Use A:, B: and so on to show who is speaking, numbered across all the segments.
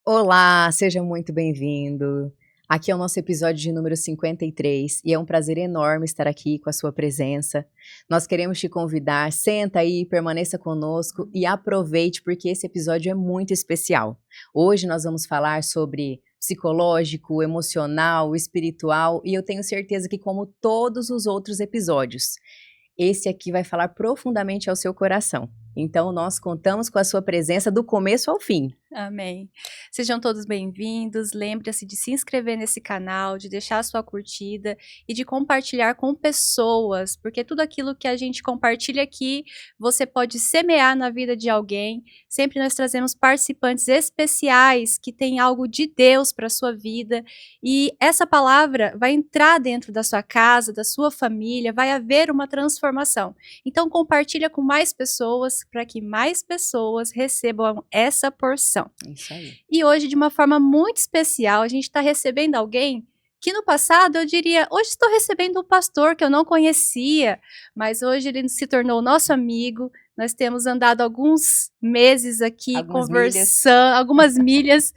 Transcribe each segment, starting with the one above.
A: Olá, seja muito bem-vindo. Aqui é o nosso episódio de número 53 e é um prazer enorme estar aqui com a sua presença. Nós queremos te convidar, senta aí, permaneça conosco e aproveite porque esse episódio é muito especial. Hoje nós vamos falar sobre psicológico, emocional, espiritual e eu tenho certeza que, como todos os outros episódios, esse aqui vai falar profundamente ao seu coração. Então, nós contamos com a sua presença do começo ao fim.
B: Amém. Sejam todos bem-vindos. Lembre-se de se inscrever nesse canal, de deixar a sua curtida e de compartilhar com pessoas, porque tudo aquilo que a gente compartilha aqui, você pode semear na vida de alguém. Sempre nós trazemos participantes especiais que têm algo de Deus para a sua vida e essa palavra vai entrar dentro da sua casa, da sua família, vai haver uma transformação. Então compartilha com mais pessoas para que mais pessoas recebam essa porção.
A: Isso aí.
B: E hoje, de uma forma muito especial, a gente está recebendo alguém que no passado eu diria, hoje estou recebendo um pastor que eu não conhecia, mas hoje ele se tornou nosso amigo. Nós temos andado alguns meses aqui conversando, algumas milhas,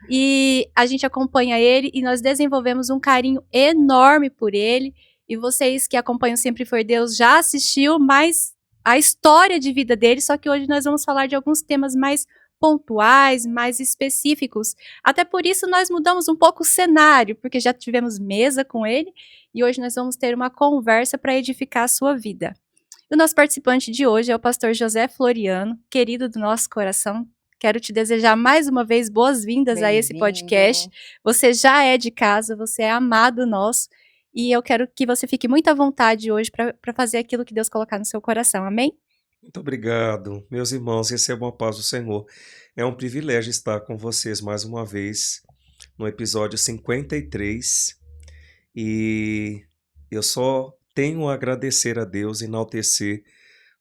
B: e a gente acompanha ele e nós desenvolvemos um carinho enorme por ele. E vocês que acompanham Sempre Foi Deus já assistiu, mas a história de vida dele, só que hoje nós vamos falar de alguns temas mais pontuais, mais específicos. Até por isso nós mudamos um pouco o cenário, porque já tivemos mesa com ele e hoje nós vamos ter uma conversa para edificar a sua vida. O nosso participante de hoje é o pastor José Floriano, querido do nosso coração. Quero te desejar mais uma vez boas-vindas a esse podcast. Você já é de casa, você é amado nosso e eu quero que você fique muito à vontade hoje para fazer aquilo que Deus colocar no seu coração. Amém?
C: Muito obrigado, meus irmãos, recebam a paz do Senhor. É um privilégio estar com vocês mais uma vez no episódio 53 e eu só tenho a agradecer a Deus, enaltecer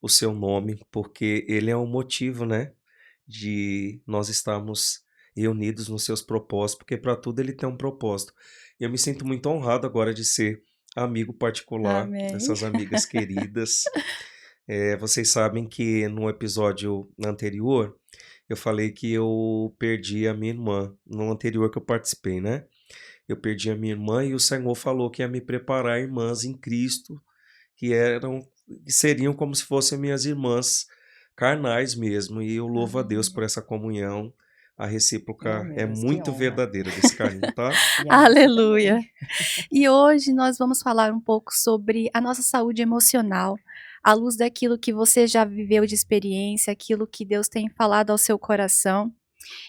C: o seu nome, porque ele é um motivo, né, de nós estarmos reunidos nos seus propósitos, porque para tudo ele tem um propósito. E eu me sinto muito honrado agora de ser amigo particular
B: Amém.
C: dessas amigas queridas. Vocês sabem que no episódio anterior eu falei que eu perdi a minha irmã, no anterior que eu participei, né? Eu perdi a minha irmã e o Senhor falou que ia me preparar irmãs em Cristo, que seriam como se fossem minhas irmãs carnais mesmo. E eu louvo a Deus por essa comunhão. A recíproca é
A: Deus, que
C: muito
A: honra.
C: verdadeira desse carinho, tá?
B: Aleluia. E hoje nós vamos falar um pouco sobre a nossa saúde emocional, à luz daquilo que você já viveu de experiência, aquilo que Deus tem falado ao seu coração,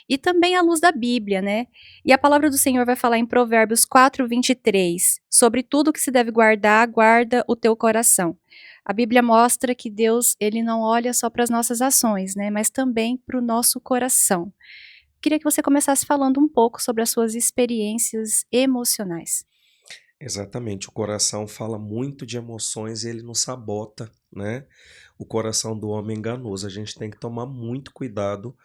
B: e também à luz da Bíblia, né? E a palavra do Senhor vai falar em Provérbios 4:23, sobre tudo que se deve guardar, guarda o teu coração. A Bíblia mostra que Deus, ele não olha só para as nossas ações, né, mas também para o nosso coração. Queria que você começasse falando um pouco sobre as suas experiências emocionais.
C: Exatamente, o coração fala muito de emoções e ele nos sabota, né? O coração do homem é enganoso. A gente tem que tomar muito cuidado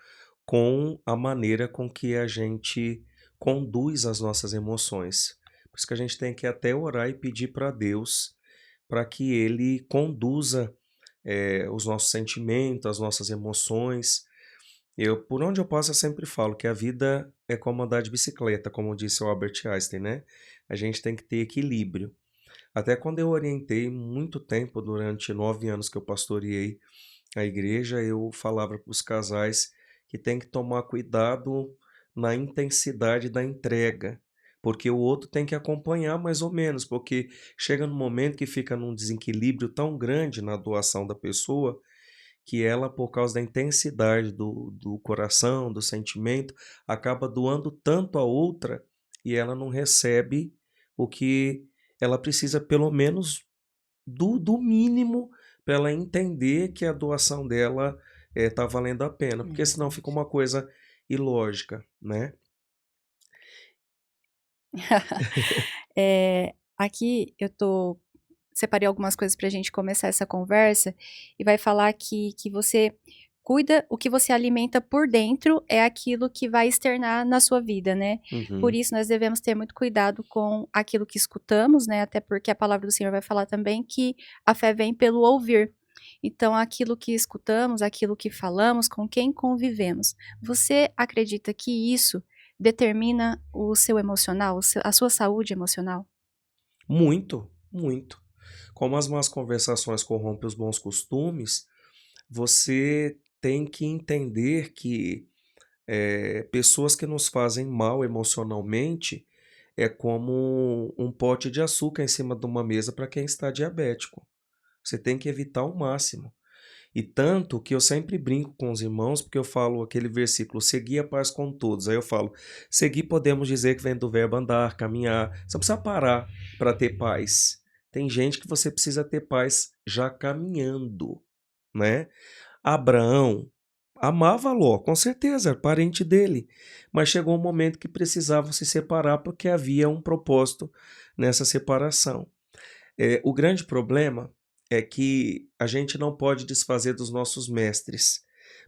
C: com a maneira com que a gente conduz as nossas emoções. Por isso que a gente tem que até orar e pedir para Deus para que Ele conduza os nossos sentimentos, as nossas emoções. Por onde eu passo, eu sempre falo que a vida é como andar de bicicleta, como disse o Albert Einstein, né? A gente tem que ter equilíbrio. Até quando eu orientei muito tempo, durante 9 anos que eu pastoreei a igreja, eu falava para os casais que tem que tomar cuidado na intensidade da entrega, porque o outro tem que acompanhar mais ou menos, porque chega num momento que fica num desequilíbrio tão grande na doação da pessoa, que ela, por causa da intensidade do coração, do sentimento, acaba doando tanto a outra e ela não recebe o que ela precisa, pelo menos do mínimo, para ela entender que a doação dela tá valendo a pena,
A: É
C: porque senão
A: verdade.
C: fica uma coisa ilógica, né?
B: Aqui separei algumas coisas para a gente começar essa conversa e vai falar que você cuida, o que você alimenta por dentro é aquilo que vai externar na sua vida, né? Por
C: Uhum,
B: isso nós devemos ter muito cuidado com aquilo que escutamos, né? Até porque a palavra do Senhor vai falar também que a fé vem pelo ouvir. Então, aquilo que escutamos, aquilo que falamos, com quem convivemos. Você acredita que isso determina o seu emocional, a sua saúde emocional?
C: Muito, muito. Como as más conversações corrompem os bons costumes, você tem que entender que pessoas que nos fazem mal emocionalmente é como um pote de açúcar em cima de uma mesa para quem está diabético. Você tem que evitar ao máximo. E tanto que eu sempre brinco com os irmãos, porque eu falo aquele versículo, seguir a paz com todos. Aí eu falo, seguir podemos dizer que vem do verbo andar, caminhar. Você não precisa parar para ter paz. Tem gente que você precisa ter paz já caminhando, né? Abraão amava Ló, com certeza, era parente dele. Mas chegou um momento que precisavam se separar porque havia um propósito nessa separação. O grande problema é que a gente não pode desfazer dos nossos mestres,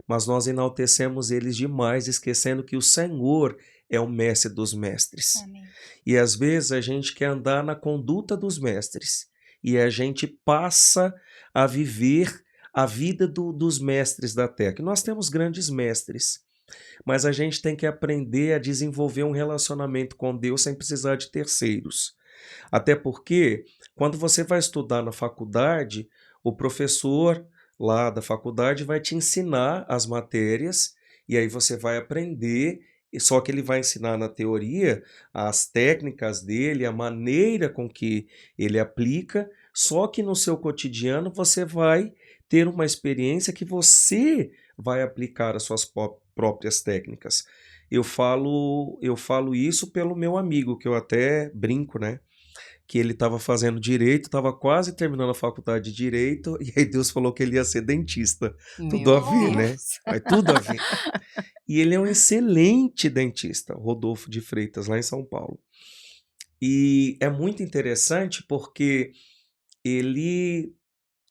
C: mas nós enaltecemos eles demais, esquecendo que o Senhor é o mestre dos mestres.
B: Amém.
C: E às vezes a gente quer andar na conduta dos mestres e a gente passa a viver a vida dos mestres da terra. Que nós temos grandes mestres, mas a gente tem que aprender a desenvolver um relacionamento com Deus sem precisar de terceiros. Até porque, quando você vai estudar na faculdade, o professor lá da faculdade vai te ensinar as matérias e aí você vai aprender, e só que ele vai ensinar na teoria as técnicas dele, a maneira com que ele aplica, só que no seu cotidiano você vai ter uma experiência que você vai aplicar as suas próprias técnicas. Eu falo isso pelo meu amigo, que eu até brinco, né? Que ele estava fazendo direito, estava quase terminando a faculdade de direito, e aí Deus falou que ele ia ser dentista. Tudo a
A: Meu
C: ver, né?
A: Deus.
C: Vai tudo a ver. E ele é um excelente dentista, Rodolfo de Freitas, lá em São Paulo. E é muito interessante porque ele,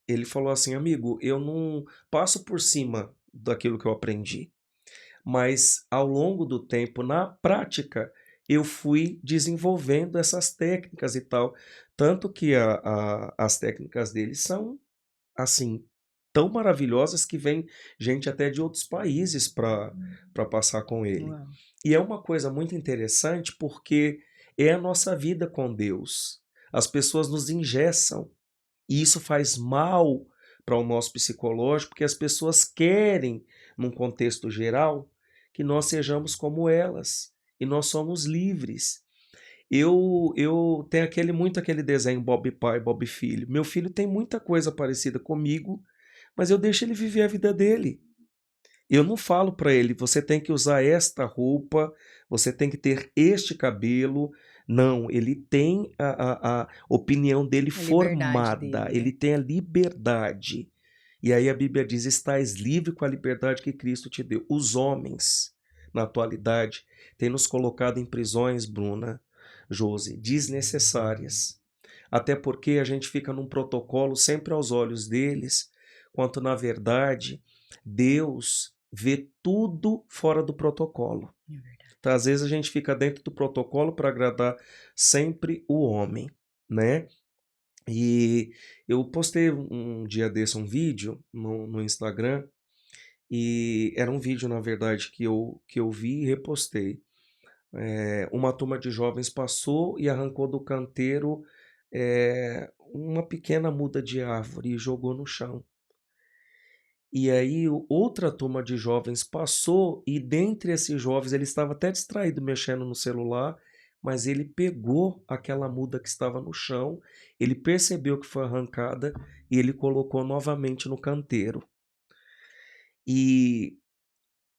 C: ele falou assim, amigo, eu não passo por cima daquilo que eu aprendi. Mas ao longo do tempo, na prática, eu fui desenvolvendo essas técnicas e tal. Tanto que as técnicas dele são, assim, tão maravilhosas que vem gente até de outros países para passar com ele.
A: Uau.
C: E é uma coisa muito interessante porque é a nossa vida com Deus. As pessoas nos engessam e isso faz mal para o nosso psicológico, porque as pessoas querem, num contexto geral, que nós sejamos como elas. E nós somos livres. Eu tenho muito aquele desenho Bob Pai, Bob Filho. Meu filho tem muita coisa parecida comigo, mas eu deixo ele viver a vida dele. Eu não falo para ele, você tem que usar esta roupa, você tem que ter este cabelo. Não, ele tem a opinião dele
A: A liberdade
C: formada,
A: dele,
C: ele
A: né?
C: tem a liberdade. E aí a Bíblia diz: estais livre com a liberdade que Cristo te deu. Os homens, na atualidade, têm nos colocado em prisões, Bruna, Josi, desnecessárias. Até porque a gente fica num protocolo sempre aos olhos deles, quanto na verdade Deus vê tudo fora do protocolo.
A: É verdade.
C: Então, às vezes a gente fica dentro do protocolo para agradar sempre o homem, né? E eu postei um dia desse um vídeo no Instagram, e era um vídeo, na verdade, que eu vi e repostei. Uma turma de jovens passou e arrancou do canteiro uma pequena muda de árvore e jogou no chão. E aí outra turma de jovens passou e dentre esses jovens ele estava até distraído mexendo no celular, mas ele pegou aquela muda que estava no chão, ele percebeu que foi arrancada e ele colocou novamente no canteiro. E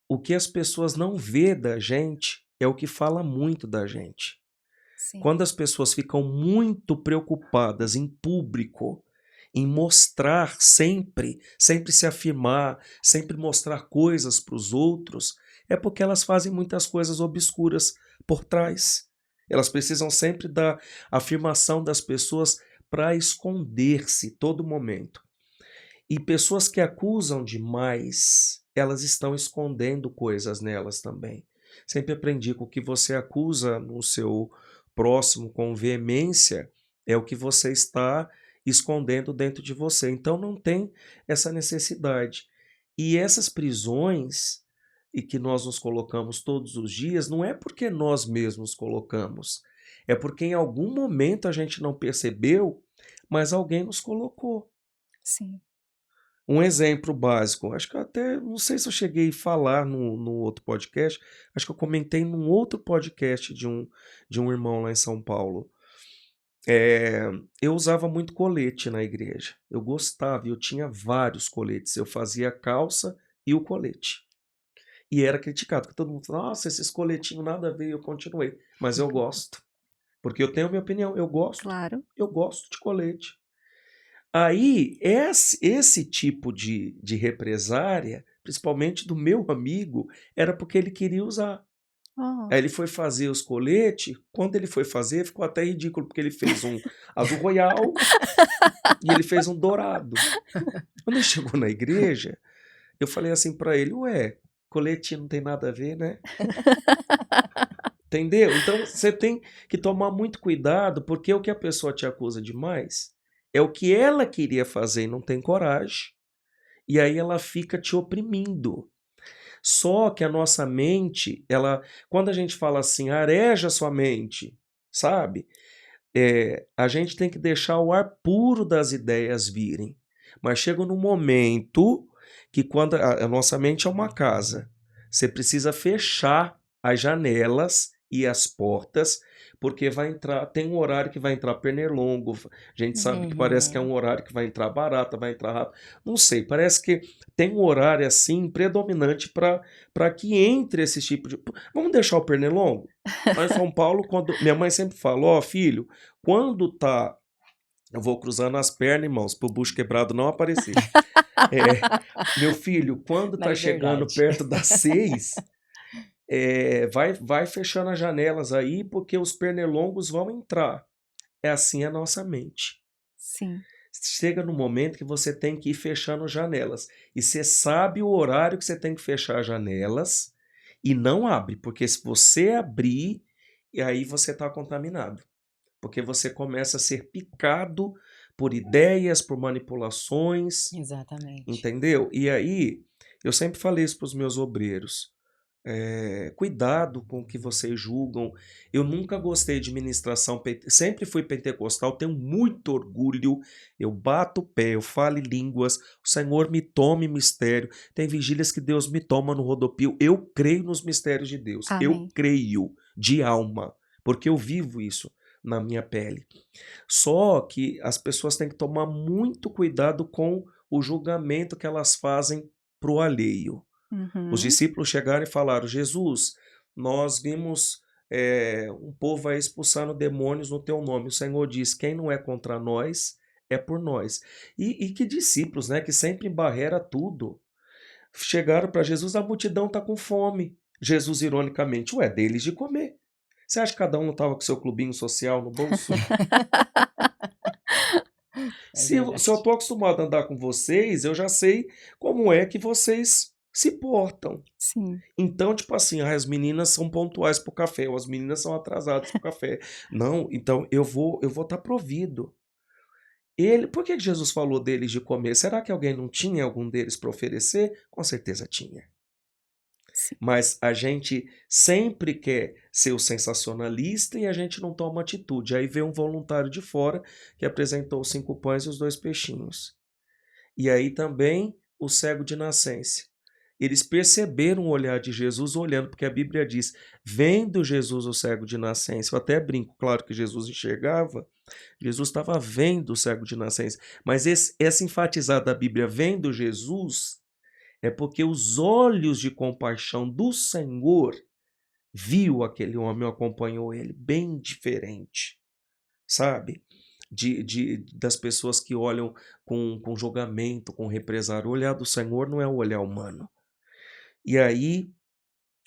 C: o que as pessoas não vê da gente é o que fala muito da gente.
B: Sim.
C: Quando as pessoas ficam muito preocupadas em público, em mostrar sempre, sempre se afirmar, sempre mostrar coisas para os outros, é porque elas fazem muitas coisas obscuras por trás. Elas precisam sempre da afirmação das pessoas para esconder-se todo momento. E pessoas que acusam demais, elas estão escondendo coisas nelas também. Sempre aprendi que o que você acusa no seu próximo com veemência é o que você está escondendo dentro de você. Então não tem essa necessidade. E essas prisões, e que nós nos colocamos todos os dias, não é porque nós mesmos colocamos, é porque em algum momento a gente não percebeu, mas alguém nos colocou.
B: Sim.
C: Um exemplo básico, acho que eu até, não sei se eu cheguei a falar no outro podcast, acho que eu comentei num outro podcast de um irmão lá em São Paulo. Eu usava muito colete na igreja, eu gostava, eu tinha vários coletes, eu fazia a calça e o colete. E era criticado, porque todo mundo falava, nossa, esses coletinhos nada a ver, eu continuei. Mas eu gosto, porque eu tenho a minha opinião,
B: Claro.
C: eu gosto de colete. Aí, esse tipo de represária, principalmente do meu amigo, era porque ele queria usar.
B: Oh.
C: Aí ele foi fazer os coletes, quando ele foi fazer, ficou até ridículo, porque ele fez um azul royal e ele fez um dourado. Quando ele chegou na igreja, eu falei assim pra ele, ué, colete não tem nada a ver, né? Entendeu? Então você tem que tomar muito cuidado, porque o que a pessoa te acusa demais é o que ela queria fazer e não tem coragem, e aí ela fica te oprimindo. Só que a nossa mente, quando a gente fala assim, areja sua mente, sabe? A gente tem que deixar o ar puro das ideias virem. Mas chega num momento que quando a nossa mente é uma casa, você precisa fechar as janelas e as portas, porque tem um horário que vai entrar pernilongo, a gente sabe que parece que é um horário que vai entrar barata, vai entrar rato, não sei, parece que tem um horário assim predominante para que entre esse tipo de... Vamos deixar o pernilongo? Lá em São Paulo, minha mãe sempre falou, ó, filho, quando tá... Eu vou cruzando as pernas, irmãos, pro bucho quebrado não aparecer. Meu filho, quando
A: Na
C: tá chegando
A: liberdade.
C: perto das 6, vai fechando as janelas aí, porque os pernilongos vão entrar. É assim a nossa mente.
B: Sim.
C: Chega no momento que você tem que ir fechando janelas. E você sabe o horário que você tem que fechar as janelas e não abre, porque se você abrir, e aí você está contaminado. Porque você começa a ser picado por ideias, por manipulações,
A: Exatamente.
C: entendeu? E aí, eu sempre falei isso para os meus obreiros. Cuidado com o que vocês julgam. Eu nunca gostei de ministração, sempre fui pentecostal, tenho muito orgulho. Eu bato o pé, eu falo em línguas, o Senhor me toma em mistério. Tem vigílias que Deus me toma no rodopio. Eu creio nos mistérios de Deus. Eu
B: Amém.
C: creio de alma, porque eu vivo isso na minha pele. Só que as pessoas têm que tomar muito cuidado com o julgamento que elas fazem pro alheio. Os
B: Uhum.
C: discípulos chegaram e falaram, Jesus, nós vimos um povo aí expulsando demônios no teu nome. O Senhor diz, quem não é contra nós, é por nós. E que discípulos, né, que sempre embarrera tudo. Chegaram para Jesus, a multidão está com fome. Jesus, ironicamente, ué, deles de comer. Você acha que cada um não estava com seu clubinho social no bolso? Se eu
A: verdade.
C: estou acostumado a andar com vocês, eu já sei como é que vocês se portam.
B: Sim.
C: Então, tipo assim, as meninas são pontuais pro café, ou as meninas são atrasadas pro café. Não, então eu vou estar provido. Por que Jesus falou deles de comer? Será que alguém não tinha algum deles para oferecer? Com certeza tinha.
B: Sim.
C: Mas a gente sempre quer ser o sensacionalista e a gente não toma atitude. Aí vem um voluntário de fora que apresentou os 5 pães e os 2 peixinhos. E aí também o cego de nascença. Eles perceberam o olhar de Jesus olhando, porque a Bíblia diz, vendo Jesus o cego de nascença. Eu até brinco, claro que Jesus enxergava, Jesus estava vendo o cego de nascença. Mas essa enfatizada da Bíblia, vendo Jesus, é porque os olhos de compaixão do Senhor viu aquele homem, acompanhou ele, bem diferente, sabe? Das pessoas que olham com julgamento, com represário. O olhar do Senhor não é o olhar humano. E aí,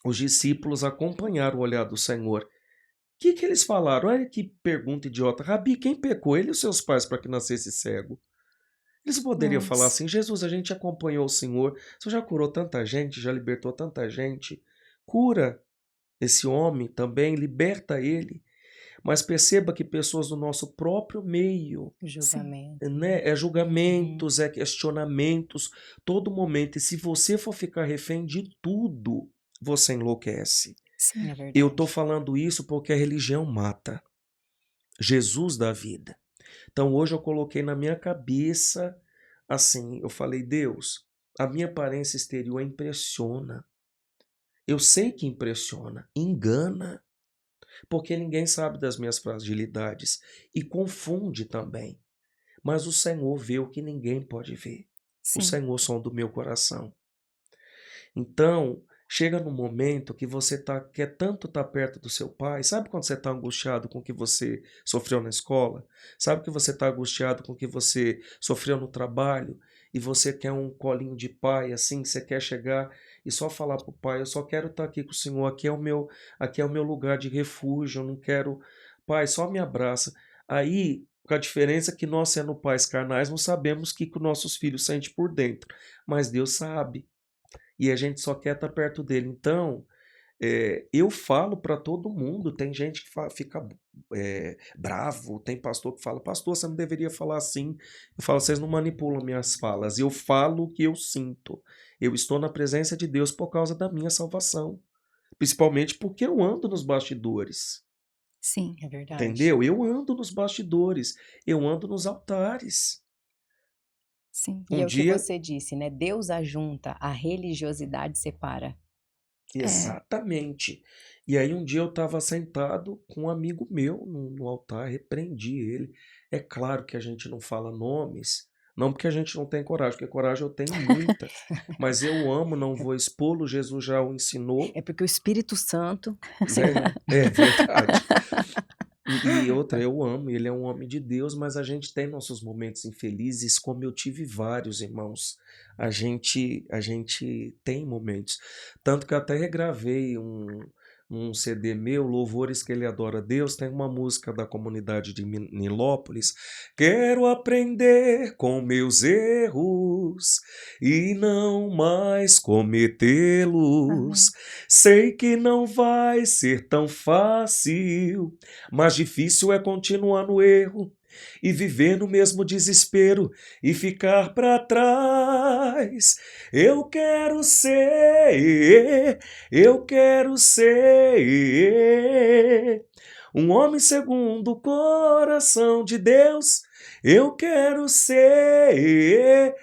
C: os discípulos acompanharam o olhar do Senhor. O que eles falaram? Olha que pergunta idiota. Rabi, quem pecou? Ele e os seus pais para que nascesse cego? Eles poderiam falar
B: Nossa.
C: assim, Jesus, a gente acompanhou o Senhor, o Senhor já curou tanta gente, já libertou tanta gente, cura esse homem também, liberta ele. Mas perceba que pessoas do nosso próprio meio,
B: Sim.
A: Julgamento.
C: né, julgamentos, questionamentos, todo momento. E se você for ficar refém de tudo, você enlouquece.
B: Sim.
A: É
C: Eu tô
A: verdade.
C: falando isso porque a religião mata. Jesus dá vida. Então hoje eu coloquei na minha cabeça, assim, eu falei, Deus, a minha aparência exterior impressiona. Eu sei que impressiona, engana, porque ninguém sabe das minhas fragilidades e confunde também. Mas o Senhor vê o que ninguém pode ver. O
B: Sim.
C: Senhor sonda o meu coração. Então, chega num momento que você quer tanto estar perto do seu pai. Sabe quando você está angustiado com o que você sofreu na escola? Sabe que você está angustiado com o que você sofreu no trabalho? E você quer um colinho de pai, assim, você quer chegar e só falar para o pai, eu só quero estar aqui com o Senhor, aqui é o meu lugar de refúgio, eu não quero. Pai, só me abraça. Aí, com a diferença que nós, sendo pais carnais, não sabemos o que os nossos filhos sentem por dentro. Mas Deus sabe. E a gente só quer estar perto dele. Então, eu falo para todo mundo. Tem gente que fica bravo, tem pastor que fala, pastor, você não deveria falar assim. Eu falo, vocês não manipulam minhas falas. Eu falo o que eu sinto. Eu estou na presença de Deus por causa da minha salvação. Principalmente porque eu ando nos bastidores.
B: Sim.
A: É verdade.
C: Entendeu? Eu ando nos bastidores. Eu ando nos altares.
B: Sim.
A: E
C: Um
A: é o que
C: dia.
A: você disse, né? Deus ajunta, a religiosidade separa.
B: É.
C: Exatamente. E aí um dia eu estava sentado com um amigo meu no altar, repreendi ele. É claro que a gente não fala nomes, não porque a gente não tem coragem, porque coragem eu tenho muita. Mas eu amo, não vou expô-lo, Jesus já o ensinou,
A: É porque o Espírito Santo
C: né?
A: separa.
C: É verdade. E outra, eu amo, ele é um homem de Deus, mas a gente tem nossos momentos infelizes, como eu tive vários, irmãos. A gente tem momentos. Tanto que eu até regravei um CD meu, Louvores que ele adora a Deus, tem uma música da comunidade de Nilópolis. Quero aprender com meus erros e não mais cometê-los.
B: Amém.
C: Sei que não vai ser tão fácil, mas difícil é continuar no erro e viver no mesmo desespero e ficar para trás. Eu quero ser um homem segundo o coração de Deus. Eu quero ser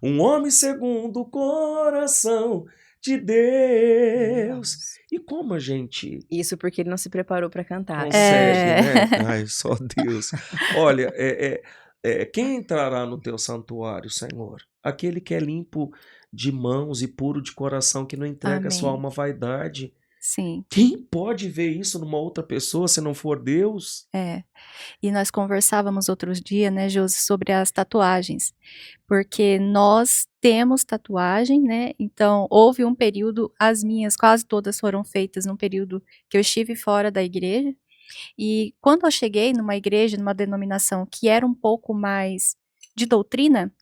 C: um homem segundo o coração de Deus.
A: Nossa.
C: E como a gente
A: Isso porque ele não se preparou para cantar.
C: consegue,
B: É.
C: né? Ai, só Deus. Olha, quem entrará no teu santuário, Senhor? Aquele que é limpo de mãos e puro de coração, que não entrega a sua
B: Amém.
C: alma à vaidade.
B: Sim.
C: Quem pode ver isso numa outra pessoa se não for Deus?
B: É. E nós conversávamos outros dias, né, Josi, sobre as tatuagens. Porque nós temos tatuagem, né? Então, houve um período, as minhas quase todas foram feitas num período que eu estive fora da igreja. E quando eu cheguei numa igreja, numa denominação que era um pouco mais de doutrina,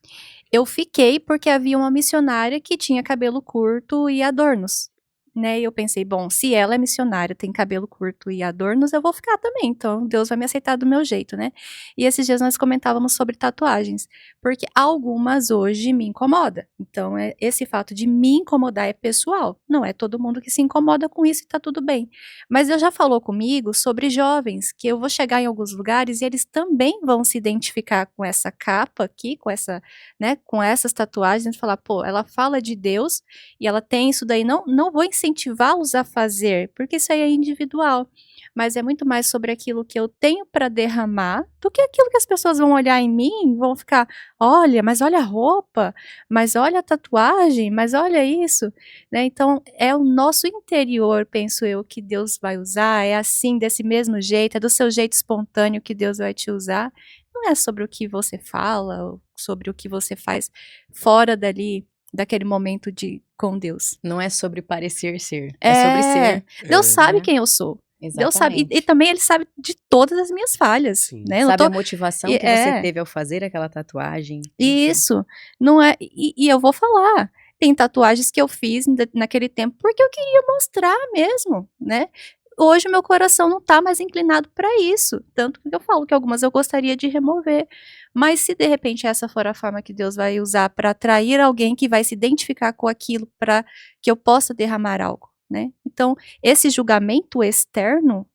B: eu fiquei porque havia uma missionária que tinha cabelo curto e adornos, né? E eu pensei, bom, se ela é missionária, tem cabelo curto e adornos, eu vou ficar também. Então, Deus vai me aceitar do meu jeito, né? E esses dias nós comentávamos sobre tatuagens, porque algumas hoje me incomodam. Então, esse fato de me incomodar é pessoal. Não é todo mundo que se incomoda com isso e tá tudo bem. Mas Deus já falou comigo sobre jovens, que eu vou chegar em alguns lugares e eles também vão se identificar com essa capa aqui, com essa, né, com essas tatuagens, e falar, pô, ela fala de Deus e ela tem isso daí, não vou incentivá-los a fazer, porque isso aí é individual, mas é muito mais sobre aquilo que eu tenho para derramar do que aquilo que as pessoas vão olhar em mim e vão ficar, olha, mas olha a roupa, mas olha a tatuagem, mas olha isso, né? Então é o nosso interior, penso eu, que Deus vai usar, é assim, desse mesmo jeito, é do seu jeito espontâneo que Deus vai te usar. Não é sobre o que você fala, ou sobre o que você faz fora dali, daquele momento com Deus.
A: Não é sobre parecer ser, é sobre ser.
B: Deus sabe
A: né?
B: quem eu sou. Deus sabe,
A: Exatamente.
B: e também Ele sabe de todas as minhas falhas,
C: Sim.
B: né? Eu não
A: Sabe
B: tô,
A: a motivação que você teve ao fazer aquela tatuagem? Enfim.
B: isso, não é, e eu vou falar, tem tatuagens que eu fiz naquele tempo porque eu queria mostrar mesmo, né? hoje o meu coração não está mais inclinado para isso, tanto que eu falo que algumas eu gostaria de remover. Mas se de repente essa for a forma que Deus vai usar para atrair alguém que vai se identificar com aquilo, para que eu possa derramar algo, né. Então, esse julgamento externo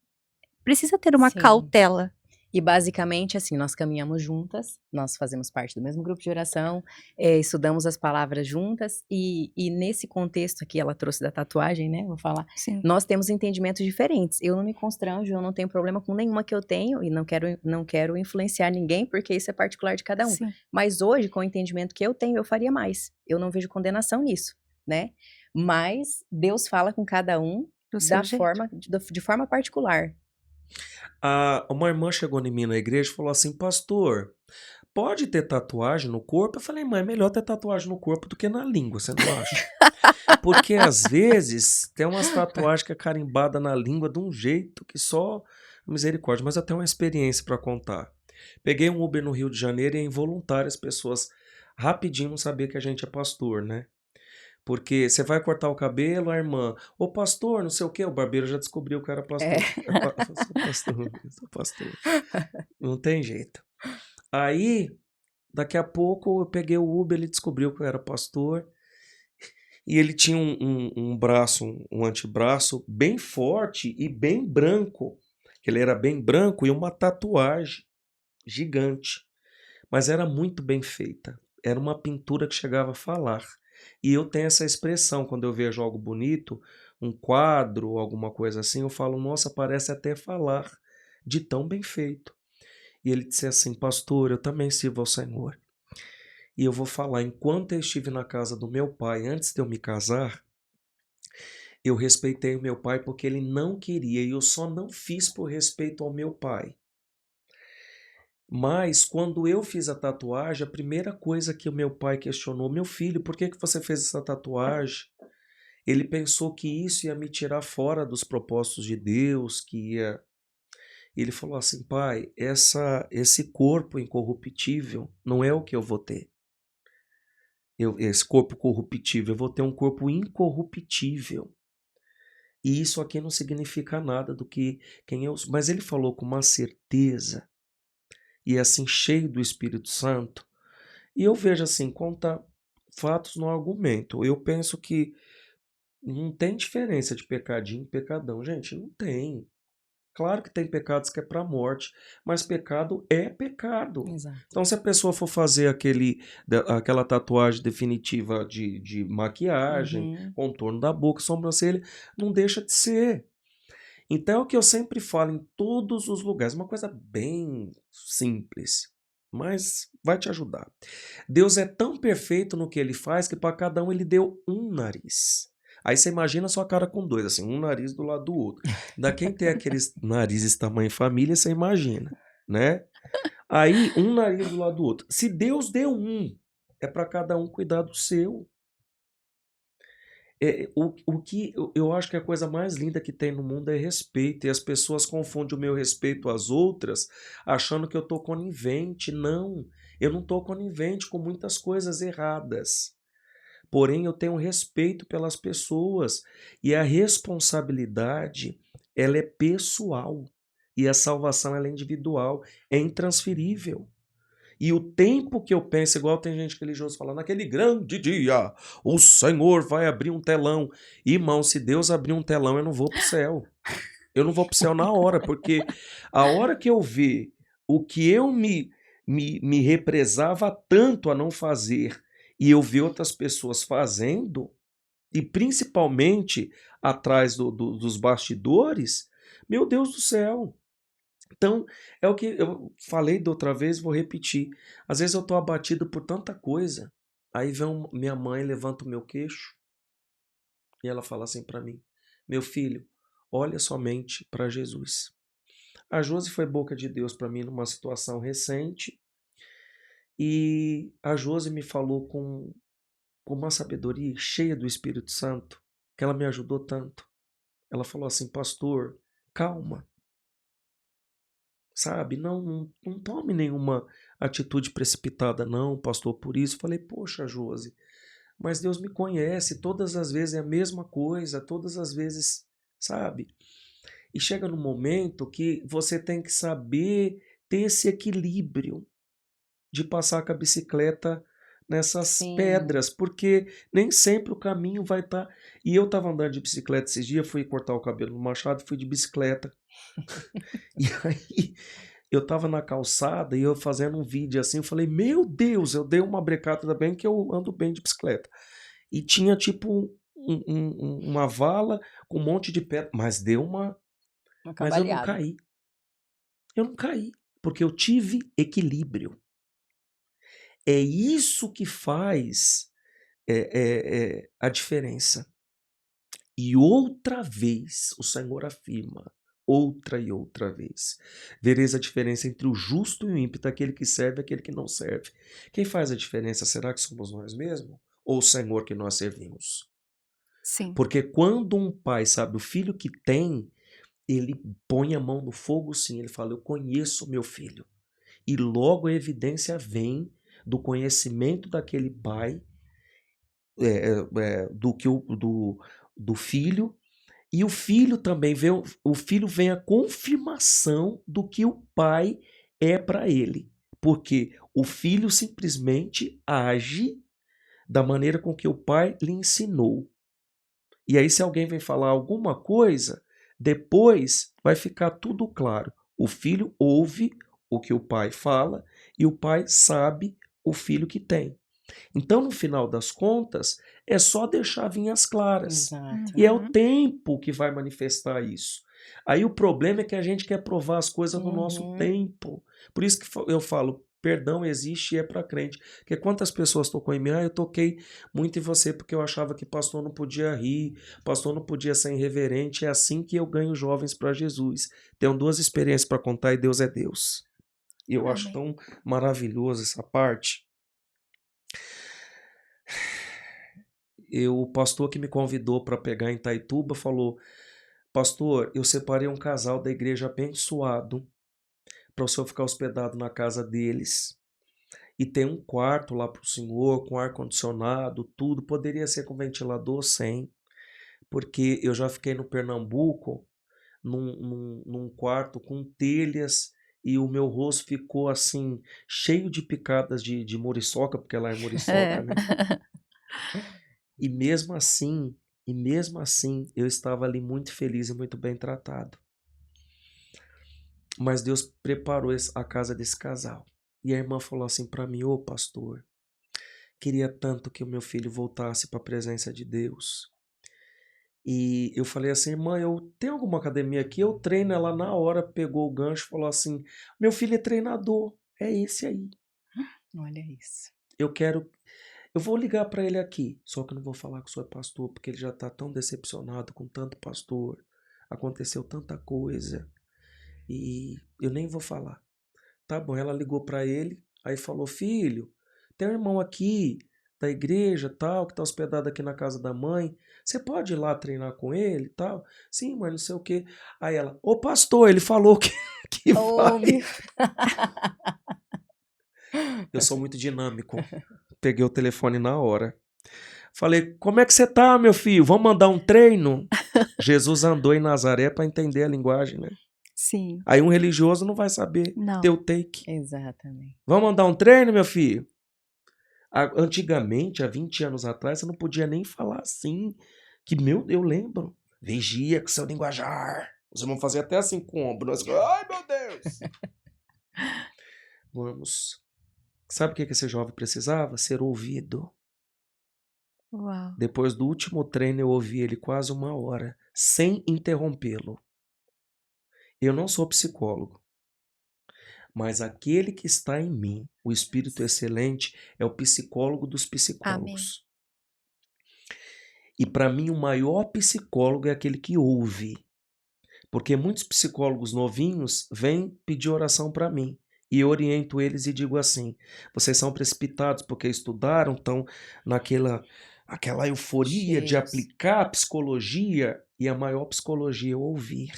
B: precisa ter uma
A: Sim.
B: cautela.
A: E basicamente, assim, nós caminhamos juntas, nós fazemos parte do mesmo grupo de oração, estudamos as palavras juntas, e nesse contexto aqui, ela trouxe da tatuagem, né, vou falar,
B: Sim,
A: nós temos entendimentos diferentes. Eu não me constranjo, eu não tenho problema com nenhuma que eu tenho, e não quero influenciar ninguém, porque isso é particular de cada um.
B: sim,
A: Mas hoje, com o entendimento que eu tenho, eu faria mais. Eu não vejo condenação nisso, né. Mas Deus fala com cada um
B: do seu
A: da
B: jeito.
A: forma de forma particular.
C: Uma irmã chegou em mim na igreja e falou assim: Pastor, pode ter tatuagem no corpo? Eu falei: Mãe, é melhor ter tatuagem no corpo do que na língua, você não acha? Porque às vezes tem umas tatuagens que é carimbada na língua de um jeito que só misericórdia. Mas eu tenho uma experiência para contar. Peguei um Uber no Rio de Janeiro e é involuntário as pessoas rapidinho não saber que a gente é pastor, né? Porque você vai cortar o cabelo, a irmã, ô pastor, não sei o quê, o barbeiro já descobriu que eu era
A: É.
C: pastor. Eu sou pastor, eu sou pastor. Não tem jeito. Aí, daqui a pouco, eu peguei o Uber, ele descobriu que eu era pastor. E ele tinha um braço, um antebraço bem forte e bem branco. Ele era bem branco e uma tatuagem gigante. Mas era muito bem feita. Era uma pintura que chegava a falar. E eu tenho essa expressão quando eu vejo algo bonito, um quadro, alguma coisa assim, eu falo, nossa, parece até falar, de tão bem feito. E ele disse assim, pastor, eu também sirvo ao Senhor. E eu vou falar, enquanto eu estive na casa do meu pai, antes de eu me casar, eu respeitei o meu pai porque ele não queria, e eu só não fiz por respeito ao meu pai. Mas quando eu fiz a tatuagem, a primeira coisa que o meu pai questionou, meu filho, por que que você fez essa tatuagem? Ele pensou que isso ia me tirar fora dos propósitos de Deus, que ia. Ele falou assim, pai, esse corpo incorruptível não é o que eu vou ter. Esse corpo corruptível, eu vou ter um corpo incorruptível. E isso aqui não significa nada do que quem eu sou. Mas ele falou com uma certeza e assim cheio do Espírito Santo. E eu vejo assim, conta fatos no argumento. Eu penso que não tem diferença de pecadinho e pecadão, gente, não tem. Claro que tem pecados que é para morte, mas pecado é pecado.
A: Exato.
C: Então, se a pessoa for fazer aquela tatuagem definitiva de maquiagem,
A: Uhum.
C: contorno da boca, sobrancelha, não deixa de ser. Então, é o que eu sempre falo em todos os lugares, uma coisa bem simples, mas vai te ajudar. Deus é tão perfeito no que ele faz que para cada um ele deu um nariz. Aí você imagina a sua cara com dois, assim, um nariz do lado do outro. Da quem tem aqueles narizes tamanho família, você imagina, né? Aí, um nariz do lado do outro. Se Deus deu um, é para cada um cuidar do seu. O que eu acho que a coisa mais linda que tem no mundo é respeito, e as pessoas confundem o meu respeito às outras achando que eu tô conivente. Não, eu não tô conivente com muitas coisas erradas. Porém, eu tenho respeito pelas pessoas e a responsabilidade, ela é pessoal e a salvação ela é individual, é intransferível. E o tempo que eu penso, igual tem gente religiosa falando, naquele grande dia, o Senhor vai abrir um telão. Irmão, se Deus abrir um telão, eu não vou para o céu. Eu não vou para o céu na hora, porque a hora que eu ver o que eu me represava tanto a não fazer, e eu ver outras pessoas fazendo, e principalmente atrás dos bastidores, meu Deus do céu. Então, é o que eu falei da outra vez, vou repetir. Às vezes eu estou abatido por tanta coisa, aí vem minha mãe, levanta o meu queixo e ela fala assim para mim: Meu filho, olha somente para Jesus. A Josi foi boca de Deus para mim numa situação recente e a Josi me falou com uma sabedoria cheia do Espírito Santo, que ela me ajudou tanto. Ela falou assim: Pastor, calma. Sabe, não tome nenhuma atitude precipitada não, pastor, por isso. Falei: "Poxa, Josi, mas Deus me conhece, todas as vezes é a mesma coisa, todas as vezes", sabe. E chega no momento que você tem que saber ter esse equilíbrio de passar com a bicicleta nessas
A: Sim.
C: pedras, porque nem sempre o caminho vai estar. E eu estava andando de bicicleta esses dias, fui cortar o cabelo no Machado, fui de bicicleta. E aí eu estava na calçada e eu fazendo um vídeo assim, eu falei, meu Deus, eu dei uma brecada também que eu ando bem de bicicleta. E tinha tipo uma vala com um monte de pedra, mas deu uma.
A: Uma
C: Mas eu não
A: cambaleada.
C: caí. Eu não caí, porque eu tive equilíbrio. É isso que faz a diferença. E outra vez o Senhor afirma, outra e outra vez, vereis a diferença entre o justo e o ímpio, aquele que serve e aquele que não serve. Quem faz a diferença, será que somos nós mesmos? Ou o Senhor que nós servimos?
B: Sim.
C: Porque quando um pai sabe o filho que tem, ele põe a mão no fogo sim, ele fala, eu conheço meu filho. E logo a evidência vem do conhecimento daquele pai, do filho, e o filho também vê, o filho vem a confirmação do que o pai é para ele. Porque o filho simplesmente age da maneira com que o pai lhe ensinou. E aí, se alguém vem falar alguma coisa, depois vai ficar tudo claro. O filho ouve o que o pai fala e o pai sabe o filho que tem. Então, no final das contas, é só deixar vinhas claras.
A: Exato.
C: E é o tempo que vai manifestar isso. Aí o problema é que a gente quer provar as coisas no nosso tempo. Por isso que eu falo, perdão existe e é para crente. Porque quantas pessoas tocou em mim? Eu toquei muito em você porque eu achava que pastor não podia rir, pastor não podia ser irreverente. É assim que eu ganho jovens para Jesus. Tenho 2 experiências para contar e Deus é Deus. E eu acho
B: Amém.
C: tão maravilhoso essa parte. O pastor que me convidou para pegar em Itaituba falou: Pastor, eu separei um casal da igreja abençoado para o senhor ficar hospedado na casa deles. E tem um quarto lá para o senhor, com ar-condicionado, tudo. Poderia ser com ventilador, sem. Porque eu já fiquei no Pernambuco, num quarto com telhas, e o meu rosto ficou assim, cheio de picadas de muriçoca, porque lá é muriçoca,
B: É.
C: né? E mesmo assim, eu estava ali muito feliz e muito bem tratado. Mas Deus preparou a casa desse casal. E a irmã falou assim para mim: Ô pastor, queria tanto que o meu filho voltasse para a presença de Deus. E eu falei assim: irmã, eu tenho alguma academia aqui? Eu treino. Ela na hora pegou o gancho e falou assim: meu filho é treinador, é esse aí.
A: Olha isso.
C: Eu vou ligar para ele aqui, só que eu não vou falar que o senhor é pastor, porque ele já está tão decepcionado com tanto pastor. Aconteceu tanta coisa e eu nem vou falar. Tá bom, ela ligou para ele, aí falou: filho, tem um irmão aqui da igreja, tal, que tá hospedado aqui na casa da mãe. Você pode ir lá treinar com ele, tal? Sim, mas não sei o quê. Aí ela: ô pastor, ele falou que
A: Oh,
C: vai.
A: meu...
C: Eu sou muito dinâmico. Peguei o telefone na hora. Falei: como é que você tá, meu filho? Vamos mandar um treino? Jesus andou em Nazaré para entender a linguagem, né?
B: Sim.
C: Aí um religioso não vai saber
B: Não.
C: ter o take.
A: Exatamente.
C: Vamos mandar um treino, meu filho? Antigamente, há 20 anos atrás, você não podia nem falar assim. Eu lembro. Vigia com seu linguajar. Vocês vão fazer até assim com o ombro. Ai, meu Deus! Vamos. Sabe o que esse jovem precisava? Ser ouvido.
B: Uau.
C: Depois do último treino, eu ouvi ele quase 1 hora, sem interrompê-lo. Eu não sou psicólogo, mas aquele que está em mim, o Espírito Excelente, é o psicólogo dos
B: Amém.
C: psicólogos. E para mim, o maior psicólogo é aquele que ouve. Porque muitos psicólogos novinhos vêm pedir oração para mim. E eu oriento eles e digo assim: vocês são precipitados porque estudaram, estão aquela euforia de
A: Cheios.
C: aplicar a psicologia, e a maior psicologia é ouvir.